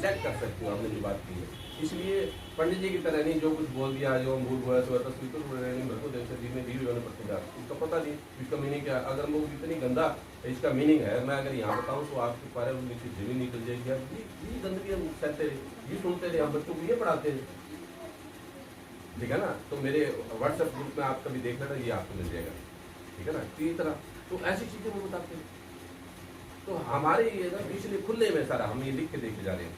[SPEAKER 1] चेक कर सकते हो आपने जो बात की है। इसलिए पंडित जी की तरह नहीं जो कुछ बोल दिया, जो हम भूल हुआ तो इसका पता नहीं इसका मीनिंग क्या। अगर वो इतनी गंदा इसका मीनिंग है, मैं अगर यहाँ बताऊँ तो आपके बारे में जमीन निकल जाएगी। ये गंदगी हम सहते रहे, ये सुनते रहे, हम बच्चों को ये पढ़ाते हैं, ठीक है ना। तो मेरे व्हाट्सएप ग्रुप में आप कभी देख लेना, ये आपको मिल जाएगा, ठीक है ना। तो इस तरह तो ऐसी चीज़ें वो बताते हैं। तो हमारे ये ना इसलिए खुले में सारा हम ये लिख के देखे जा रहे हैं।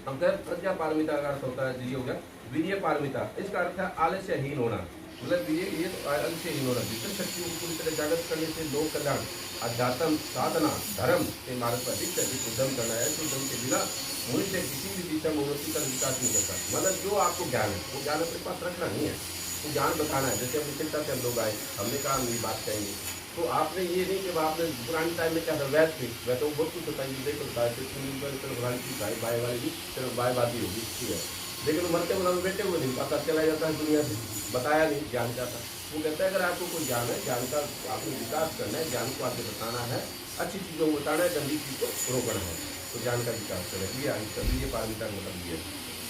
[SPEAKER 1] हम कह प्रज्ञा पारमिता का अर्थ होता है, ये हो गया वीर्य पारमिता, इसका अर्थ है आलस्यहीन होना, मतलब ये तो आलस्यहीन होना, भीतर शक्तियों को पूरी तरह जागृत करने से लोक कल्याण, अध्यात्म, साधना, धर्म के मार्ग पर अधिक से अधिक उद्यम करना है। तो उद्यम के बिना मनुष्य किसी भी दिशा में उन्नति का विकास नहीं करता। मतलब जो आपको ज्ञान है वो ज्ञान अपने पास रखना नहीं है, वो ज्ञान बताना है। जैसे अपनी चिंता से हम लोग आए, हमने कहा हम ये बात कहेंगे, तो आपने ये नहीं कि आपने पुराने टाइम में क्या था वैस भी वह तो बहुत कुछ होता है, देखो बाय वाली भी चलो बाय बात ही होगी, ठीक है। लेकिन मरते हुए बेटे हुए नहीं पता चला जाता है दुनिया से, बताया नहीं ज्ञान क्या था। वो कहता है अगर आपको कोई ज्ञान है, ज्ञान का आपने विकास करना है, ज्ञान को आगे बताना है, अच्छी चीज़ों को बताना है, गंदी चीज़ को रोकना है, तो ज्ञान का विकास करें। ये पारमिता मतलब ये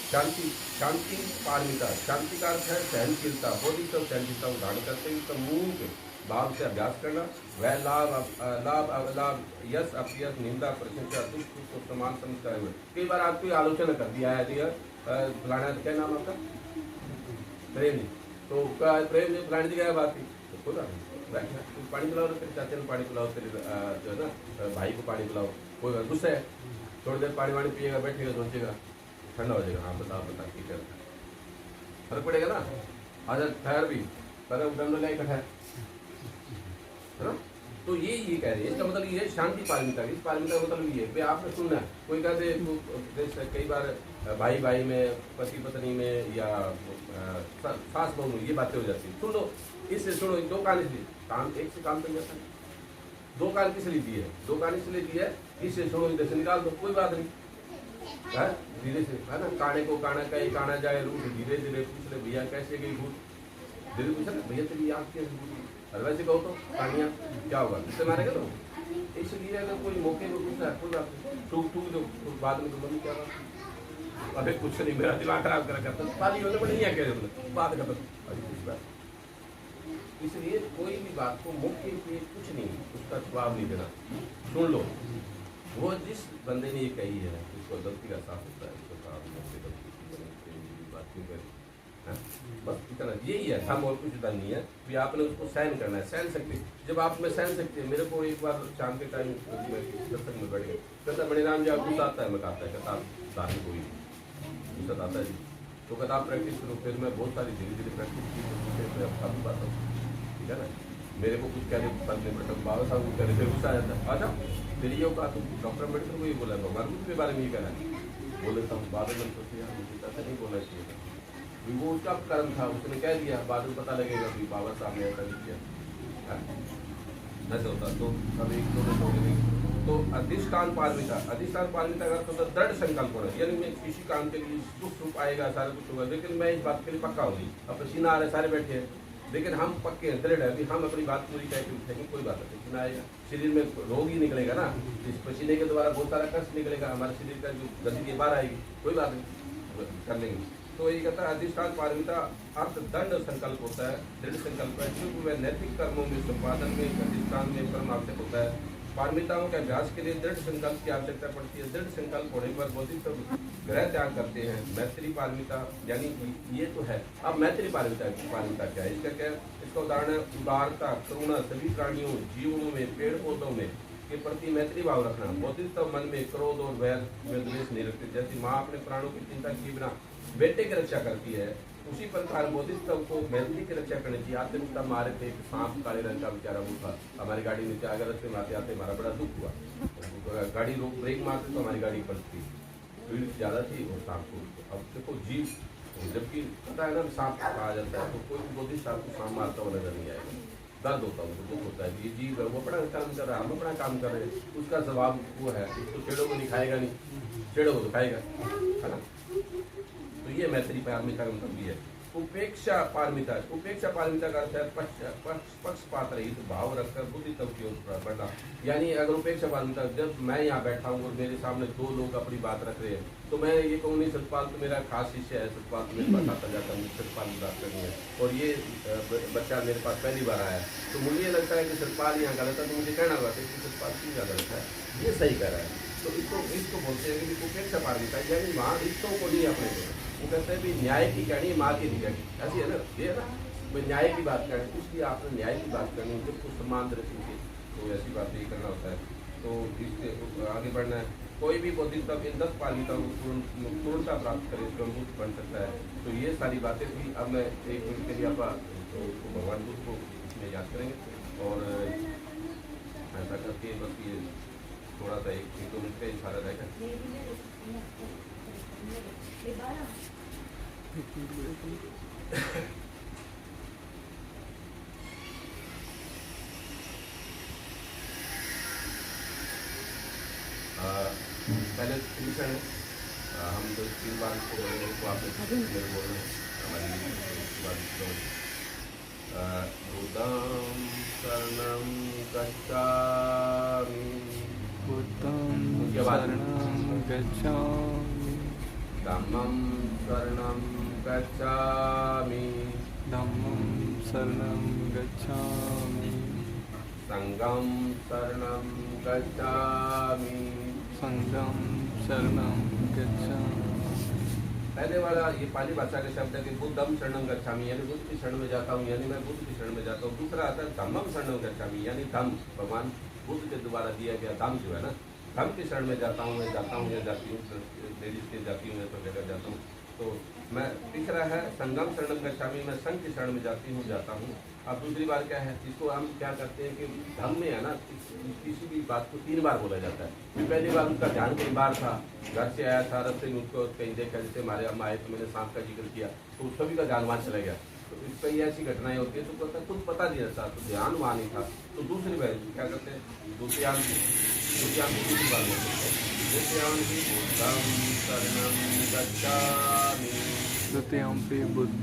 [SPEAKER 1] शांति, शांति पारमिता, शांति का अर्थ है सहनशीलता, बौद्धिक सहनशीलता को धारण करते हुए समूह भाव से अभ्यास करना, वह लाभ लाभ अलाभ, यश अपयश, निंदा प्रशंसा, दुख सुख को समान समझता है। कई बार आपकी आलोचना कर दिया है, फलाना क्या नाम आपका, प्रेम जी, तो प्रेम जी फलानी जी क्या बात की, तो खुद बैठना, पानी पिलाओ, तेरे चाचा ने पानी पिलाओ, तेरे जो है ना भाई को पानी पिलाओ, कोई गुस्सा है, थोड़ी देर पानी वानी पिएगा, बैठेगा, सोचेगा, ठंडा हो जाएगा, हाँ बताओ बता ठीक है, फर्क पड़ेगा ना। आज ठहर भी पहले उदम ले इकट्ठा है ना। तो ये कह रहे हैं, इसका मतलब ये शांति पारमिता, इस पारमिता का मतलब ये है आपने सुनना है। कोई कहते कई बार भाई भाई में, पति पत्नी में, या सास बहू में ये बातें हो जाती है, सुन लो इससे, सुनो 2 कान इसलिए, काम एक से काम चल जाता है। 2 कान किस लिए दिए है, 2 कान इसलिए दिए है, इससे सुनो इधर से निकाल दो, कोई बात नहीं है, धीरे से है ना। काने को काना कहीं काना जाए रूट, धीरे धीरे पूछ ले भैया कैसे गई भूत, धीरे पूछा ना भैया तेरी आँख कैसे भूत, वैसे कहो तो कहानियाँ क्या होगा, इससे मारेगा तो। इसलिए अगर कोई मौके पर पूछता है खुद आप टूक टूक दो, तो बाद में तो मम्मी क्या बात, अरे कुछ नहीं मेरा दिमाग खराब करा करता, पाली होने पर नहीं है कह बात करता, अरे कुछ बात। इसलिए कोई भी बात को मौके पे कुछ नहीं, उसका जवाब नहीं देना, सुन लो। वो जिस बंदे ने ये कही है उसको गलती का साफ होता है, उसको बात क्यों करी, बस इतना यही है, हम और कुछ इतना नहीं है। भी आपने उसको सहन करना है, सहन सकते, जब आप में सहन सकते हैं। मेरे को एक बार शाम के टाइम सत्संग में बैठ गए, कहता मणिराम जी आपको आता है, मैं कहता है कहता धार्मिक कोई गुस्सा आता है जी, तो कहता आप प्रैक्टिस करो। फिर मैं बहुत सारी धीरे धीरे प्रैक्टिस की, मैं काफी पाता हूँ, ठीक है ना। मेरे को कुछ कह रहे फर्क नहीं पड़ता, बाबा साहब को कह रहे फिर गुस्सा आ जाता है, अच्छा फिर ये होगा तो डॉक्टर अम्बेडकर को ये बोला, भगवान बुद्ध के बारे में ये कहना है, बोले तो बाद में सोचे यार मुझे नहीं बोलना चाहिए, वो उसका कर्म था, उसने कह दिया, बाद में पता लगेगा कि बाबा साहब ने ऐसा नहीं किया, ऐसा होता। तो अब एक दो नहीं, तो अधिष्ठान पारमिता, अधिष्ठान पारमिता का मतलब दृढ़ संकल्प होना, यानी मैं किसी काम के लिए सुख आएगा, सारा कुछ होगा, लेकिन मैं इस बात के लिए पक्का होगी। अब पसीना आ रहा है, सारे बैठे हैं, लेकिन हम पक्के हैं, दृढ़ है, अभी हम अपनी बात पूरी कह के उठेंगे, कोई बात नहीं, पसीना आएगा, शरीर में रोग ही निकलेगा ना, इस पसीने के द्वारा बहुत सारा कष्ट निकलेगा, हमारे शरीर का जो गंदगी बाहर आएगी, कोई बात नहीं कर लेंगे। तो ये कहता है अधिष्ठान पारमिता अर्थ दंड संकल्प होता है, दृढ़ संकल्प है, क्योंकि वह नैतिक कर्मों में संपादन में अधिष्ठान में कर्म आवश्यक होता है। पारमिताओं के अभ्यास के लिए दृढ़ संकल्प की आवश्यकता पड़ती है। दृढ़ संकल्प होने पर बौद्धिक सब ग्रह त्याग करते हैं। मैत्री पारमिता यानी ये तो है। अब मैत्री पारमिता क्या है, इसका क्या, इसका उदाहरण है उदारता, करुणा सभी प्राणियों, जीवों में, पेड़ पौधों में, के प्रति मैत्री भाव रखना। बोधिसत्व मन में क्रोध और वैर में द्वेष नहीं रखते। जैसे माँ अपने प्राणों की चिंता किए बिना बेटे की रक्षा करती है, उसी प्रकार बोधिसत्व को मैत्री की रक्षा करनी चाहिए। आते मुक्ता मारे थे, एक सांप काले रंग का बेचारा वो था, हमारी गाड़ी नीचे आगे रस्ते में आते आते हमारा बड़ा दुख हुआ। तो गाड़ी रोक ब्रेक मारते तो हमारी गाड़ी पलटती, भीड़ ज्यादा थी और सांप को। अब देखो जीव, जबकि पता है ना सांप कहा जाता है, तो कोई बोधिसत्व सांप को सांप मारता हुआ नजर नहीं आएगा। दर्द होता है, उनको दुख होता है। ये जीव है, वो अपना काम कर रहा है, हम अपना काम कर रहे हैं, उसका स्वभाव वो है, उसको पेड़ों को दिखाएगा नहीं, पेड़ों को दिखाएगा, है ना। तो ये मैत्री पारमिता का मतलब ये है। उपेक्षा पारमिता, उपेक्षा पारमिता का अर्थ है पक्षपात रहित भाव रखकर बुद्धित्व की ओर बढ़ना। यानी अगर उपेक्षा पारमिता, जब मैं यहाँ बैठा हूँ और मेरे सामने दो लोग अपनी बात रख रहे हैं, तो मैं ये कहूँ नहीं सतपाल तो मेरा खास शिष्य है, सतपाल तो मेरे पास आता जाता है, सतपाल की बात करनी है, और ये बच्चा मेरे पास पहली बार आया, तो मुझे ये लगता है कि सतपाल यहाँ गलत है, तो मुझे कहना पड़ता है कि सतपाल क्यों गलत है, ये सही कर रहा है। तो इसको बोलते हैं कि उपेक्षा पारमिता, यानी वहाँ रिश्तों को नहीं अपने को। वो कहते हैं भी न्याय की कहनी माँ की नहीं कहनी, ऐसी है ना, ये है ना, भाई न्याय की बात करनी, उसकी आपने न्याय की बात करनी, उसको सम्मान दृष्टि से, तो ऐसी बात ही करना होता है। तो इससे आगे बढ़ना है। कोई भी बोधिसत्व इन 10 पारमिताओं को पूर्णता प्राप्त करे, स्वयं बन सकता है। तो ये सारी बातें थी। अब मैं 1 मिनट के लिए आप तो भगवान बुद्ध को इसमें याद करेंगे, और ऐसा करके बस ये थोड़ा सा 1-2 मिनट का इशारा रहेगा। पहले ट्यूशन है, हम तो 3 बार इसको बोलेंगे, उसको आप मेरे बोल रहे हैं हमारी बुद्धं शरणं गच्छामि,
[SPEAKER 2] बुद्धं शरणं गच्छामि,
[SPEAKER 1] धम्मं शरणं गच्छामि,
[SPEAKER 2] धम्मं शरणं गच्छामि,
[SPEAKER 1] संघं शरणं गच्छामि,
[SPEAKER 2] संघं शरणं गच्छामि।
[SPEAKER 1] पहले वाला ये पाली भाषा के शब्द है कि बुद्धम शरणं गच्छामि, यानी बुद्ध की शरण में जाता हूँ, यानी मैं बुद्ध की शरण में जाता हूँ। दूसरा आता है धम्मं शरणं गच्छामि, यानी धम्म, भगवान बुद्ध के द्वारा दिया गया धम्म जो है ना, धम्म की शरण में जाता हूँ, मैं जाता हूँ या जाती हूँ, लेडीज के जाती हूँ, सब जगह जाता हूँ। तो मैं, तीसरा है संगम शरणं गच्छामि, मैं संघ की शरण में जाता हूँ। अब दूसरी बात क्या है, इसको हम क्या करते हैं कि धर्म में है ना, किसी भी बात को 3 बार बोला जाता है। पहली बार उसका ध्यान कई बार था, घर से आया था, रास्ते में उसको कहीं देखा, जैसे हमारे अम्मा आए तो मैंने सांप का जिक्र किया, तो सभी का ध्यान वहाँ चला गया। तो इस कई ऐसी घटनाएं होती है, तो पता खुद पता नहीं रहता, तो ध्यान वहाँ नहीं था। तो दूसरी बार क्या करते हैं, दूसरी दूसरी बार बोलते हैं,
[SPEAKER 2] द्वितीयम्पि बुद्धं शरणं गच्छामि,
[SPEAKER 1] द्वितीयम्पि धम्मं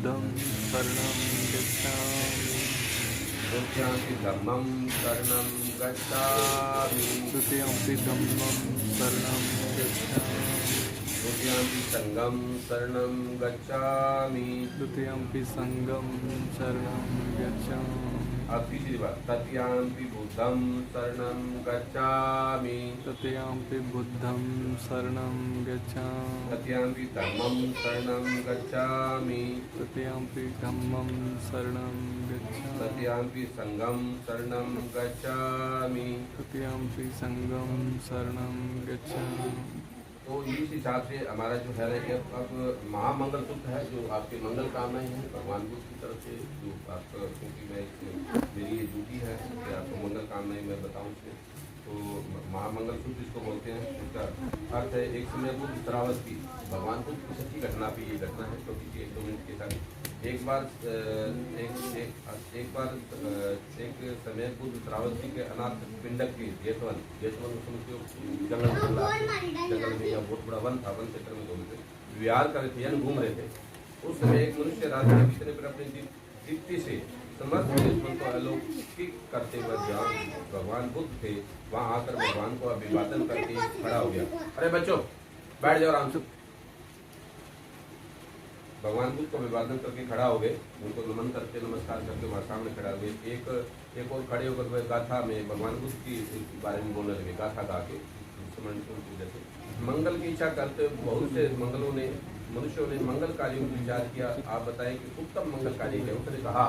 [SPEAKER 1] शरणं गच्छामि,
[SPEAKER 2] द्वितीयम्पि धम्मं शरणं गच्छामि,
[SPEAKER 1] द्वितीयम्पि संघं शरणं गच्छामि,
[SPEAKER 2] द्वितीयम्पि संघं शरणं गच्छामि।
[SPEAKER 1] अब तीसरी बार, तृतीयम्पि बुद्धं शरणं गच्छामि,
[SPEAKER 2] तृतीयम्पि बुद्धं शरणं गच्छामि,
[SPEAKER 1] तृतीयम्पि धम्मं शरणं गच्छामि,
[SPEAKER 2] तृतीयम्पि धम्मं शरणं गच्छामि,
[SPEAKER 1] तृतीयम्पि संघं शरणं गच्छामि।
[SPEAKER 2] तृतीयम्पि संघं शरणं गच्छामि।
[SPEAKER 1] तो इस हिसाब से हमारा जो है ना, अब महामंगल सूत्र है, जो आपके मंगल कामनाएं हैं भगवान बुद्ध की तरफ से, जो आपका, क्योंकि मैं मेरी ये ड्यूटी है कि आपको मंगल कामनाएं मैं बताऊं इसमें। तो महामंगल सूत्र इसको बोलते हैं। इसका अर्थ है, एक समय बुद्ध श्रावस्ती, भगवान बुद्ध की सच्ची घटना पे ये घटना है, क्योंकि 1-2 मिनट के साथ एक बार एक समय बुद्ध श्रावस्ती के अनाथ पिंडक के जेतवन जंगल में, या बहुत बड़ा वन था, वन क्षेत्र में घूमते विहार कर रहे थे, यानी घूम रहे थे। उस समय एक मनुष्य रास्ते के भीतर पर अपनी दीप्ति से समस्त दुश्मन को अलौकिक करते हुए जहाँ भगवान बुद्ध थे, वहां आकर भगवान को अभिवादन करके खड़ा हो गया। अरे बच्चों बैठ जाओ आराम से। भगवान बुद्ध को अभिवादन करके खड़ा हो गए, उनको नमन करके नमस्कार करके वहाँ सामने खड़ा हुए। एक और खड़े होकर वह गाथा में भगवान बुद्ध की बारे में बोलने लगे, गाथा गा के। जैसे मंगल की इच्छा करते बहुत से मनुष्यों ने मंगल कार्यों का विचार किया। आप बताएं कि उत्तम मंगल कार्य क्या? उसने कहा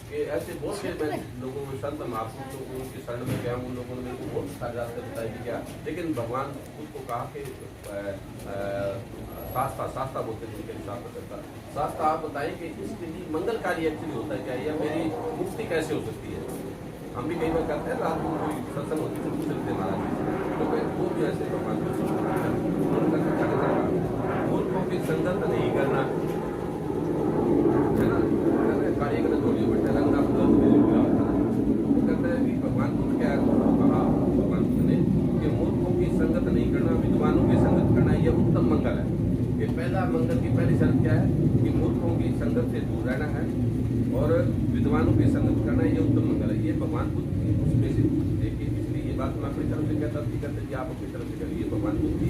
[SPEAKER 1] कि ऐसे बहुत से मैं लोगों में संत महापुरुष लोगों उनके शरण में गया, उन लोगों ने मेरे को बहुत सारे रास्ते बताए कि क्या, लेकिन भगवान उसको कहा कि शास्त्रा बोलते थे उनके शास्त्र करता शास्त्र आप बताइए कि इसके लिए मंगलकारी एक्चुअली होता है क्या, या मेरी मुक्ति कैसे हो सकती है। हम भी कई बार करते हैं, रात को कोई सत्संग होती है पूछ सकते महाराज तो वो भी ऐसे भगवान मूर्खों की संगत नहीं करना है ना, कार्य करना थोड़ी बैठे रंगा कहता है कि भगवान को क्या कहा, भगवान ने कि मूर्खों की संगत नहीं करना, विद्वानों की संगत करना, यह उत्तम मंगल है। ये पहला मंगल की पहली शर्त क्या है कि मूर्खों की संगत से दूर रहना है और विद्वानों की संगत करना, ये उत्तम मंगल है। ये भगवान बुद्ध की उसमें से देखिए, इसलिए ये बात मैं अपनी तरफ से कहता हूँ कि आप अपनी तरफ से करिए, भगवान बुद्ध की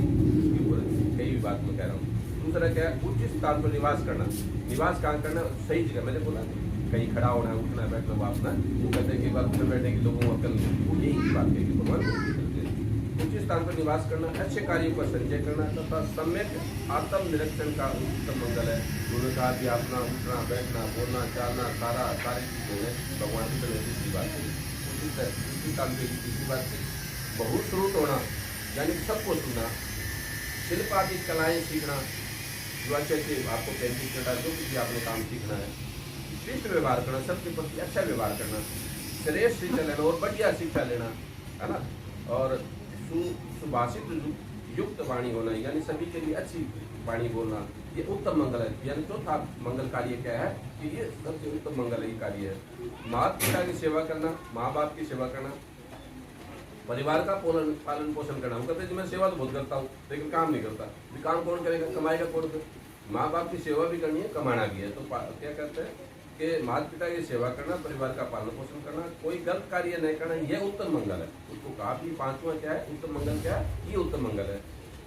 [SPEAKER 1] ऊपर कई भी बात मैं कह रहा हूँ। दूसरा क्या है, उच्च स्थान पर निवास करना। निवास कहाँ करना, सही जगह, मैंने बोला कहीं खड़ा होना है, उठना है, बैठना, वापना, वो कहते हैं कि बात में बैठने की लोगों को अकल नहीं, यही बात है कि भगवान उच्च स्थान पर निवास करना, अच्छे कार्यों का संचय करना तथा सम्यक आत्म निरीक्षण का उत्तम मंगल है। उन्होंने कहा कि अपना उठना, बैठना, बोलना, चालना, सारी चीजें हैं भगवान की तरह दूसरी बात है। उसी काम की तीसरी बात है, बहुत श्रुत होना, यानी सबको सुनना, शिल्प आदि कलाएं सीखना, जो अच्छे आपको पेंटिंग करना, जो भी आपने काम सीखना है, शिष्ट व्यवहार करना, सबके प्रति अच्छा व्यवहार करना, श्रेष्ठ शिक्षा लेना और बढ़िया शिक्षा लेना, है ना, और सुभाषित युक्त वाणी होना, यानी सभी के लिए अच्छी वाणी बोलना, ये उत्तम मंगल है। यानी चौथा मंगल कार्य क्या है कि ये सबसे उत्तम मंगल ये कार्य है। माता पिता की सेवा करना, माँ बाप की सेवा करना, परिवार का पालन पोषण करना। वो कहते हैं कि मैं सेवा तो बहुत करता हूँ लेकिन काम नहीं करता, काम कौन करेगा, कमाएगा कौन। माँ बाप की सेवा भी करनी है, कमाना भी है, तो क्या कहते हैं कि माता पिता की सेवा करना, परिवार का पालन पोषण करना, कोई गलत कार्य नहीं करना, यह उत्तम मंगल है। उसको कहा भी पांचवा क्या है, उत्तम मंगल क्या है, ये उत्तम मंगल है।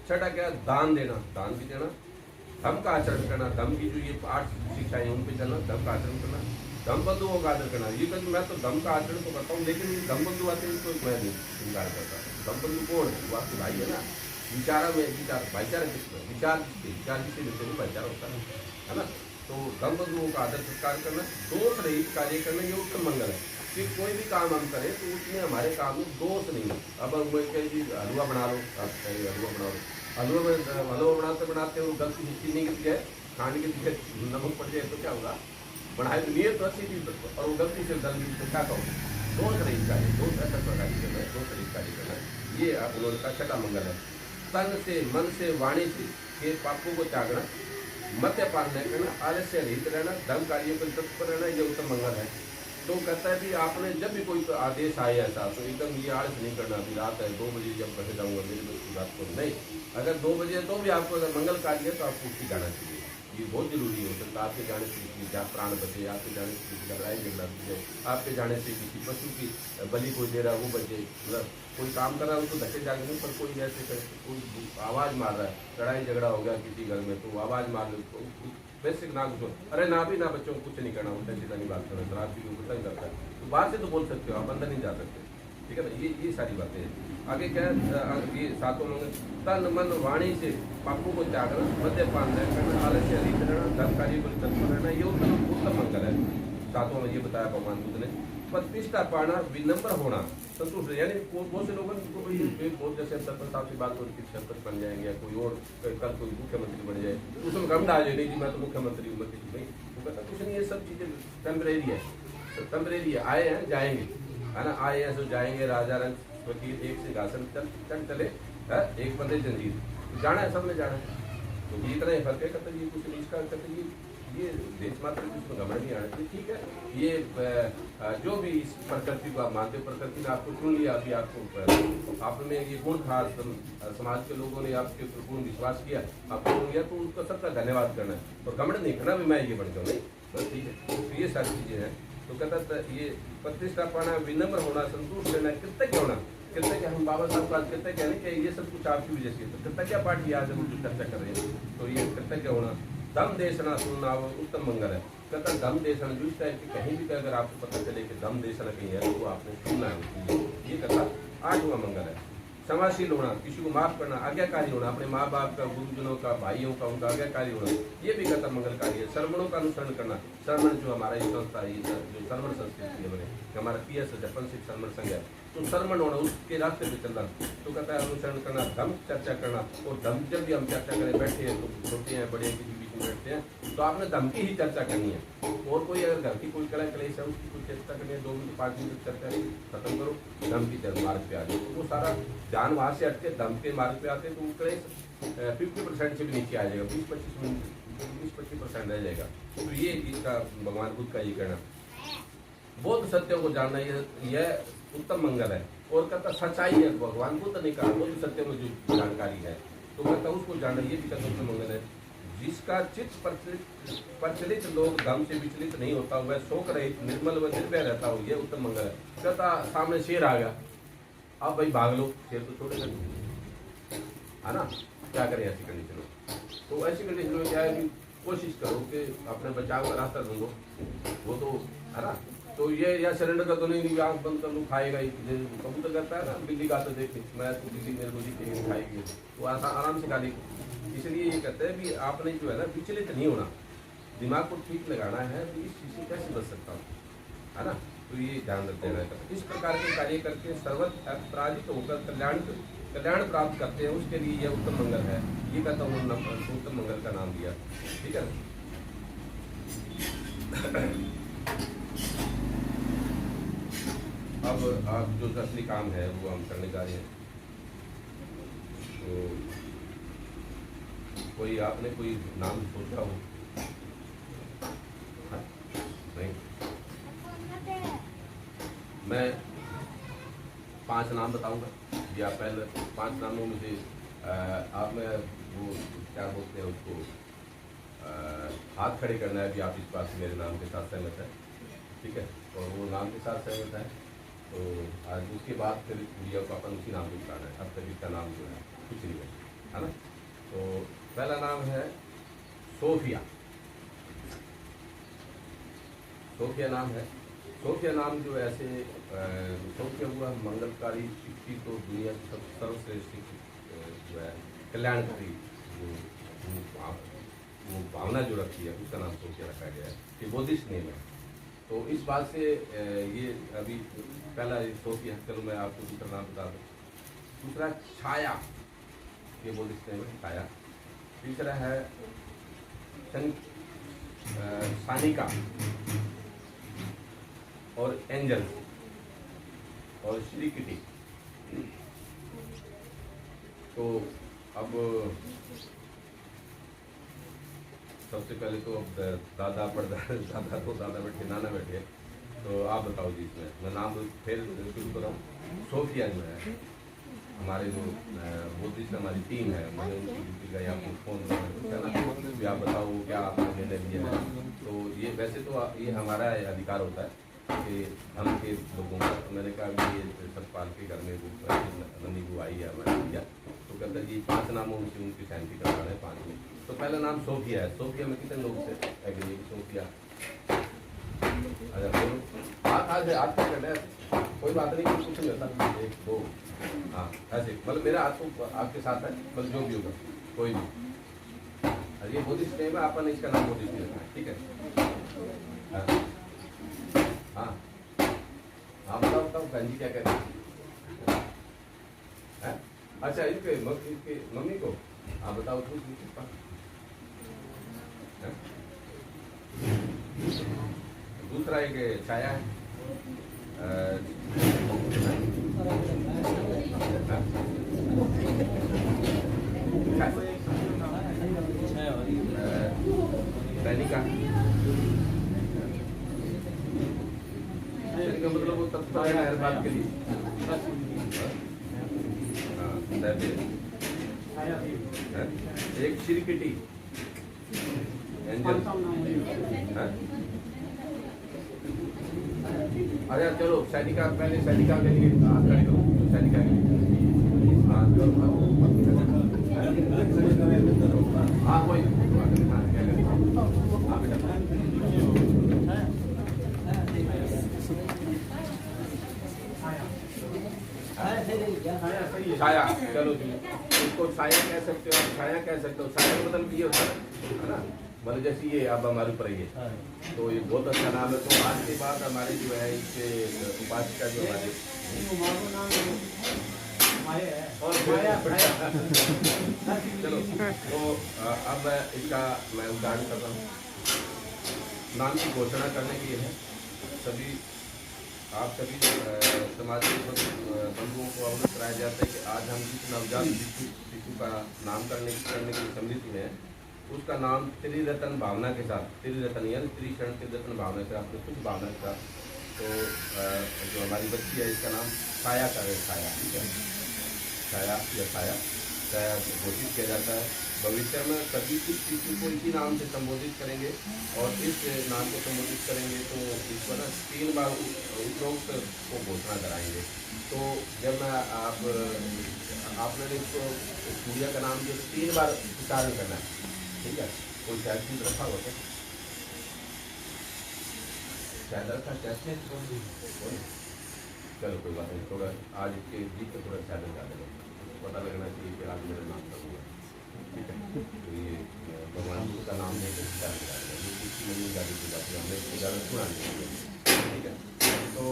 [SPEAKER 1] छठा क्या है, दान देना, दान भी देना, धर्म का आचरण करना, धर्म की जो ये 8 शिक्षाएं उन पर चलना, धर्म का आचरण करना, धर्म बंधुओं का आदर करना। ये कहते मैं तो धर्म का आचरण तो करता हूँ लेकिन ये धर्म बंधु आते हैं तो मैं नहीं इनकार करता। धर्म बंधु कौन है, वो आपके भाई है ना, विचारा में विचार, भाईचारा किसमें, विचार जिससे मिलते हुए भाईचारा होता है ना। तो धर्म बंधुओं का आदर सत्कार करना, दोष रहित कार्य करना, ये उत्तम मंगल है। कि कोई भी काम हम करें तो उसमें हमारे काम में दोष नहीं है। अब हम कहीं हलवा बना लो, आप कहीं हलवा बना लो, हलवा बनाते वो गलती से चीनी गिर जाए, खाने के पीछे नमक पड़ जाए तो क्या होगा, बनाए तो नीयत तो अच्छी थी और वो गलती से दल गई तो क्या कहोगे। दोष रहित कार्य, दोष ऐसा कार्य करना है, दोष रहित कार्य करना है, ये आप उन्होंने कहा छठा मंगल है। तन से, मन से, वाणी से ये पापों को त्यागना, मद्यपान नहीं करना, आलस्य रहित रहना, धर्म कार्यों पर तत्पर रहना, ये उत्तम मंगल है। तो कहता है कि आपने जब भी कोई आदेश आए ऐसा तो एकदम ये आलस नहीं करना, अभी रात है 2 बजे जब घर जाऊँगा मेरे बच्ची रात को नहीं, अगर 2 बजे तो भी आपको अगर मंगल कार्य है तो आपको उठ जाना चाहिए। ये बहुत जरूरी हो सकता है, आपके जाने से किसी का प्राण बचे, आपके जाने से किसी का लड़ाई झगड़ा बचे, आपके जाने से किसी पशु की बलि कोई दे रहा है वो बचे, मतलब कोई काम कर रहा है उसको धक्के जाने पर कोई ऐसे कोई आवाज़ मार रहा है, लड़ाई झगड़ा हो गया किसी घर में तो आवाज़ मार लो तो बेसिक ना कुछ, अरे ना भी ना बच्चों को कुछ नहीं करना, उल्टा सीधा नहीं बात करना, शराब पी के नहीं करता है तो बाहर से तो बोल सकते हो, आप अंदर नहीं जा सकते, ठीक है ना। ये सारी बातें हैं। आगे क्या है, ये सातों मंगल, तन मन वाणी से पापों को त्यागना, मद्यपान नहीं करना, आलस्य रहित रहना, धर्म कार्य को तत्पर रहना, ये उत्तम मंगल है। सातों में ये बताया भगवान बुद्ध ने। प्रतिष्ठा पाना, विनम्र होना, संतुष्ट, यानी बहुत से लोगों को बहुत जैसे सरपंच साहब से बात हो रही सरपंच बन जाएंगे या कोई और कल कोई मुख्यमंत्री बन जाए तो उसमें गम आ जाए, नहीं जी मैं तो मुख्यमंत्री हूँ भाई, वो कहता कुछ नहीं, ये सब चीज़ें टेम्परेरी है, टेम्परेरी है, आए हैं जाएंगे, है ना, आए हैं सो जाएंगे, राजा रंग वकील एक सिंहासन चले, एक बंदे जंजीर, जाना है सबने जाना है, तो ये इतना ही फर्क है। कहते ये कुछ नहीं, इसका कहते ये देश मात्र इसमें घमंड नहीं आना चाहिए, ठीक है। ये जो भी इस प्रकृति को आप मानते हो, प्रकृति ने आपको चुन लिया, अभी आपको आप में ये गुण था, समाज के लोगों ने आपके ऊपर पूर्ण विश्वास किया, आपको चुन लिया, तो उनका सबका धन्यवाद करना है और घमंड नहीं करना भी मैं ये बन जाऊँ, नहीं बस ठीक है। तो ये सारी चीज़ें हैं। तो कहता ये प्रतिष्ठा पाना, विनम्र होना, संतुष्ट रहना, कृतज्ञ होना, कृतज्ञ हम बाबा साहब का कृतज्ञ है कि ये सब कुछ आपकी वजह से, तो कृतज्ञ पाठ की आज हम जो चर्चा कर रहे हैं, तो ये कृतज्ञ होना। दम देशना सुनना उत्तम मंगल है। कहता दम देशना जो इस टाइप की कहीं भी अगर आपको पता चले कि दम देशना कहीं है तो आपने सुनना है, ये कहता 8वां मंगल है। क्षमाशील होना, किसी को माफ करना, आज्ञाकारी होना, अपने माँ बाप का, गुरुजनों का, भाइयों का, उनका आज्ञाकारी होना, ये भी कहता मंगलकारी है। श्रवणों का अनुसरण करना, श्रवण जो हमारा ये संस्था है, जो श्रवण संस्कृति है, बने हमारा PS पंचित श्रवण संघ है, तो श्रवण होना, उसके रास्ते पे चलना। तो कहता है अनुसरण करना, धर्म चर्चा करना। और धर्म जब भी हम चर्चा करें, बैठे हैं तो छोटे हैं बड़े हैं किसी बीच में बैठते हैं, तो आपने धर्म की ही चर्चा करनी है। और कोई अगर घर की कोई कला क्लेश है, उसकी कोई चर्चा करनी है, 2 मिनट 5 मिनट चर्चा खत्म करो, धर्म की मार्ग पे आ जाओ। तो वो सारा ध्यान वहाँ से हटके धर्म के मार्ग पे आते, तो वो क्लेश 50% से भी नीचे आ जाएगा, 20-25% रह जाएगा। तो ये इसका भगवान बुद्ध का ये कहना। बौद्ध सत्यों को जानना, यह उत्तम मंगल है। और कहता सच्चाई है, भगवान बुद्ध ने कहा बौद्ध सत्यों में जो जानकारी है, तो कहता उसको जानना, ये भी कहता उत्तम मंगल है। जिसका चित्त प्रचलित लोग धर्म से विचलित नहीं होता, वह शोक रहित निर्मल व निर्भय रहता हो, यह उत्तम मंगल है। कहता सामने शेर आ गया, अब भाई भाग लो, शेर तो छोड़ेगा है ना, क्या करें ऐसी कंडीशन में। तो ऐसी कंडीशन में क्या है कि कोशिश करो कि अपने बचाव का रास्ता ढूंढो, वो तो है ना। तो ये या सरेंडर का तो नहीं, आँख बंद कर लूँ, खाएगा ही, कबूतर करता है ना, बिल्ली का तो देख मैं तो बिल्ली मेरे को जी खाएगी, तो आराम से खा लेगी। इसलिए ये कहते हैं कि आपने जो है ना विचलित नहीं होना, दिमाग को ठीक लगाना है, तो इस चीज़ से कैसे बच सकता हूँ, है ना। तो ये ध्यान रखते रहता है। इस प्रकार के कार्य करके सर्वत्र पराजित होकर कल्याण प्राप्त करते हैं, उसके लिए यह उत्तम मंगल है। ये कहता हूँ उत्तम मंगल का नाम दिया, ठीक है। अब आप जो असली काम है वो हम करने जा रहे हैं। तो कोई आपने कोई नाम सोचा हो? नहीं, मैं 5 नाम बताऊंगा, या पहले 5 नामों में से आप में वो क्या बोलते हैं उसको, हाथ खड़े करना है कि आप इस बात से मेरे नाम के साथ सहमत है, ठीक है। और वो नाम के साथ सहमत है, तो आज उसके बाद फिर गुड़िया को अपन उसी नाम को बताना है। अब तक इसका नाम जो है कुछ नहीं है ना। तो पहला नाम है सोफिया। सोफिया नाम है। सोफिया नाम जो ऐसे सोफिया हुआ मंगलकारी शक्ति, तो दुनिया की सर्वश्रेष्ठ जो है कल्याणकारी वो भावना जो रखी है, उसका नाम सोफिया रखा गया है। ये बुद्धिस्ट नेम है। तो इस बात से ये अभी पहला सोफिया, चलो मैं आपको दूसरा नाम बता दूँ। दूसरा छाया, ये बुद्धिस्ट नेम है, छाया। तीसरा है सानिका और एंजल और श्री किटी। तो अब सबसे पहले तो दादा दादा बैठे, नाना बैठे, तो आप बताओ जी इसमें मैं नाम फिर शुरू कर रहा हूँ। सोफिया जो है हमारे जो बुद्धिस्ट हमारी टीम है, मैंने उनकी ड्यूटी का आपको फोन करना भी आप बताओ क्या आपने निर्णय लिया है। तो ये वैसे तो ये हमारा अधिकार होता है कि हम के लोगों का, तो मैंने कहा कि ये सतपाल के घर में वो नंदी वो आई है हमारे भैया, तो कहता जी 5 नामों में से उनकी शांति करवाना है 5 में। तो पहला नाम सोफिया है। सोफिया में कितने लोग से एग्री? सोफिया, अच्छा बोलो, हाथ करना है, कोई बात नहीं, कुछ नहीं होता, 1 2, हाँ ऐसे, मतलब मेरा हाथ तो आपके साथ है, बस जो भी होगा कोई भी। ये बुद्धिस्ट नेम है, अपन ने इसका नाम बुद्धिस्ट नेम है, ठीक है। हाँ हाँ बताओ बहन जी क्या कहते हैं? अच्छा इसके मम्मी को आप बताओ तो दूसरा एक छाया है, सैनिका, मतलब वो तत्पर है हर बात के लिए। एक श्रीकिटी, एंजल, अरे चलो सैनिका, पहले सैनिका के लिए हाथ खड़े करो, सैनिका के लिए हाँ कोई हाँ बेटा छाया, चलो जी, इसको छाया कह सकते हो, आप छाया कह सकते हो। छाया का मतलब ये होता है ना, मतलब जैसे ये अब हमारे ऊपर ये, तो ये बहुत अच्छा नाम है। तो आज के बाद हमारे जो है इसके उपासिका जो हमारे और चलो, तो अब इसका मैं उच्चारण कर रहा हूँ। नाम की घोषणा करने के लिए है सभी आप सभी समाज के बंधुओं को अवगत कराया जाता है कि आज हम जिस नवजात शिशु का नामकरण करने की सम्मिलित में है, उसका नाम त्रिरत्न भावना के साथ, त्रिरत्न यानी त्रिशरण त्रिरत्न भावना के साथ, कुछ भावना के साथ, तो जो हमारी बच्ची है इसका नाम छाया कर छाया, ठीक है, छाया या छाया छाया घोषित किया जाता है। भविष्य में सभी इस शिशु को इसी नाम से संबोधित करेंगे और इस नाम को संबोधित करेंगे तो इसको ना 3 बार उपरोक्त को घोषणा कराएंगे। तो जब मैं आपने इसको सूर्या का नाम दिया 3 बार उच्चारण करना है, ठीक है। कोई शायद चीज रखा हुआ क्या? शायद रखा कैसे? चलो कोई बात नहीं, थोड़ा आज इसके जीत को थोड़ा शायद निकाल देगा, पता लगना चाहिए कि आज मेरा नाम करूँगा, ठीक है। तो ये भगवान जी का नाम नहीं तो क्या निकालेगा, ये किसी नहीं गाड़ी की बात है, हमने उदाहरण सुना नहीं, ठीक है। तो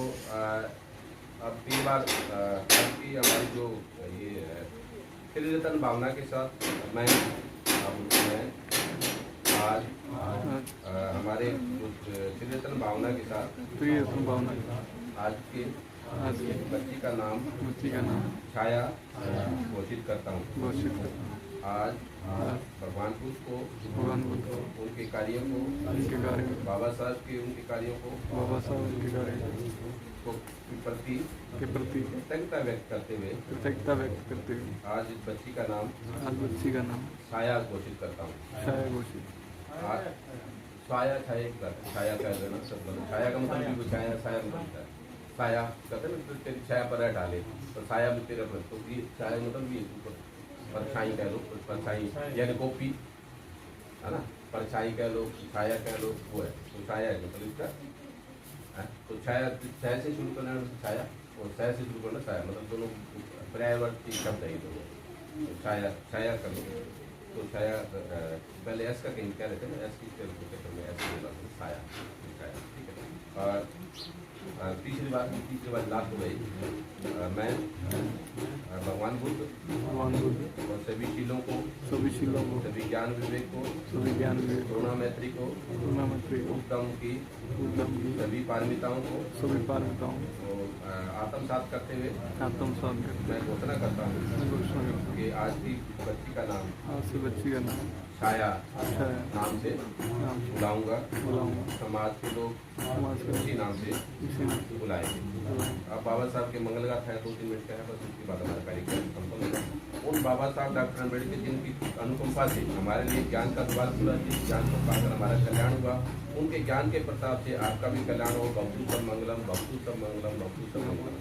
[SPEAKER 1] अब 3 बार की हमारी जो ये त्रिरत्न भावना के साथ मैं आज हमारे त्रिरत्न भावना के साथ
[SPEAKER 2] त्रिरत्न भावना
[SPEAKER 1] आज के बच्ची का नाम छाया घोषित करता हूँ। आज भगवान बुद्ध को उनके कार्यों को, बाबा साहब के उनके कार्यों को, प्रति कृतज्ञता व्यक्त करते हुए आज इस बच्ची का नाम छाया घोषित करता हूँ। आज छाया छाया का लेना सब, छाया का मतलब भी छाया छाया मतलब छाया कहते हैं ना, तेरी छाया पर डाले तो छाया भी तेरे पर, तो ये छाया मतलब भी परछाई कह लो, परछाई यानी कॉपी है ना, परछाई कह लो, छाया कह लो, वो है तो छाया है मतलब इसका। तो छाया छाया से शुरू करना छाया और छाया से शुरू करना छाया, मतलब दोनों पर्यायवाची शब्द है ये दोनों। तो छाया छाया कर लो, तो छाया पहले एस का कहीं क्या रहते हैं ना, एस की चक्कर में एस छाया, ठीक है। और तीसरी बात लाभ हो गई, मैं भगवान बुद्ध और सभी शीलों को, सभी ज्ञान विवेक को, करुणा मैत्री को, उत्तम की सभी पारमिताओं को आत्मसात करते हुए मैं घोषणा करता हूँ कि आज की बच्ची का नाम छाया नाम से बुलाऊंगा, समाज के लोग उसी नाम से बुलाएंगे। अब बाबा साहब के मंगल गाथा है, 2-3 मिनट का है बस, उसके बाद हमारा कार्यक्रम संपन्न होगा। उन बाबा साहब डॉक्टर अम्बेडकर जिनकी अनुकंपा से हमारे लिए ज्ञान का द्वार खुला, जिस ज्ञान को पाकर हमारा कल्याण हुआ, उनके ज्ञान के प्रताप से आपका भी कल्याण हो। भक्तु सब मंगलम, भक्तु सब मंगलम, भक्तु सब मंगलम।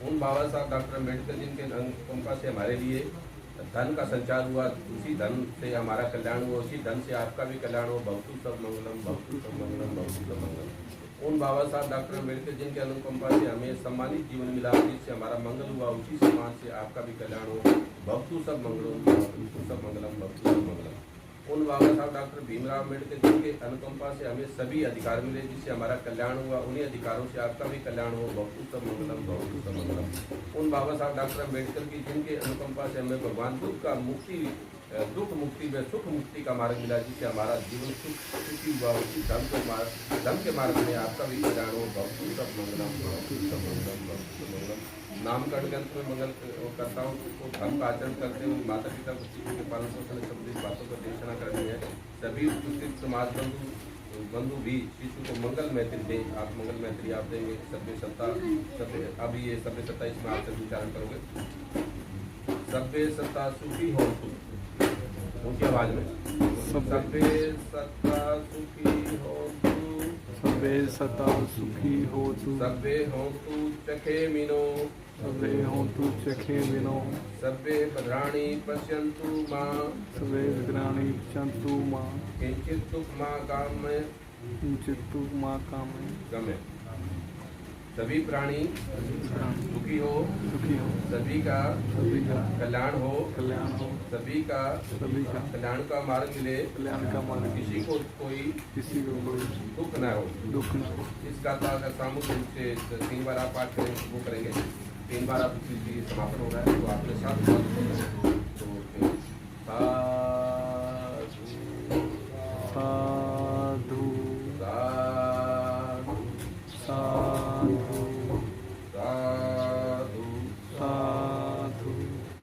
[SPEAKER 1] उन बाबा साहब डॉक्टर अम्बेडकर जिनके अनुकंपा से हमारे लिए धन का संचार हुआ, उसी धन से हमारा कल्याण हुआ, उसी धन से आपका भी कल्याण हो। भक्तु सब मंगलम, भक्तु सब मंगलम, भक्तु सब मंगलम। उन बाबा साहब डॉक्टर अम्बेडकर जिनके अनुकंपा से हमें सम्मानित जीवन मिला, जिससे हमारा मंगल हुआ, उसी समाज से आपका भी कल्याण हो। भक्तु सब मंगलम, भक्तु सब मंगलम, भक्तु सब मंगलम। उन बाबा साहब डॉक्टर भीमराव अम्बेडकर जिनके अनुकंपा से हमें सभी अधिकार मिले, जिससे हमारा कल्याण हुआ, उन्हीं अधिकारों से आपका भी कल्याण हो। भक्तु सब मंगलम, भक्तु सब मंगलम। उन बाबा साहब डॉक्टर अम्बेडकर की जिनके अनुकंपा से हमें भगवान बुद्ध का दुख मुक्ति में सुख मुक्ति का मार्ग मिला, जिससे हमारा जीवन सुखी हुआ, उसी धर्म के मार्ग में आपका भी कल्याण हो। भक्तु सब मंगलम, भक्तु सब मंगलम, भक्तु सब मंगलम। नामकरण के अंत में मंगल करता हूँ, तो धर्म का आचरण करते हुए माता पिता को शिशु के पालन पोषण संबंधित बातों पर देशना करनी है। सभी उपस्थित समाज बंधु भी शिशु को मंगल मैत्री दें। आप मंगल मैत्री आप देंगे। सभ्य सत्ता सभ्य, अभी ये सभ्य सत्ता इसमें आप सब उच्चारण करोगे। सभ्य सत्ता सुखी हो, उनकी आवाज में सभ्य सत्ता सुखी हो,
[SPEAKER 2] सभ्य सत्ता सुखी हो तू,
[SPEAKER 1] सभ्य हो तू चखे मिनो,
[SPEAKER 2] सभ्य हो तू चखे विनो,
[SPEAKER 1] सभ्य भद्राणि पश्यन्तु मां,
[SPEAKER 2] सभ्य भद्राणि पश्यन्तु मां,
[SPEAKER 1] किंचित दुख मां काम में,
[SPEAKER 2] किंचित दुख मां काम में
[SPEAKER 1] गमे। सभी प्राणी सुखी हो, सभी का कल्याण हो, सभी का कल्याण का मार्ग मिले, किसी को कोई दुख न हो। इस गाथा का सामूहिक रूप से 3 बार आप पाठ करेंगे, वो करेंगे 3 बार आप समापन हो रहा है तो आपने साथ तो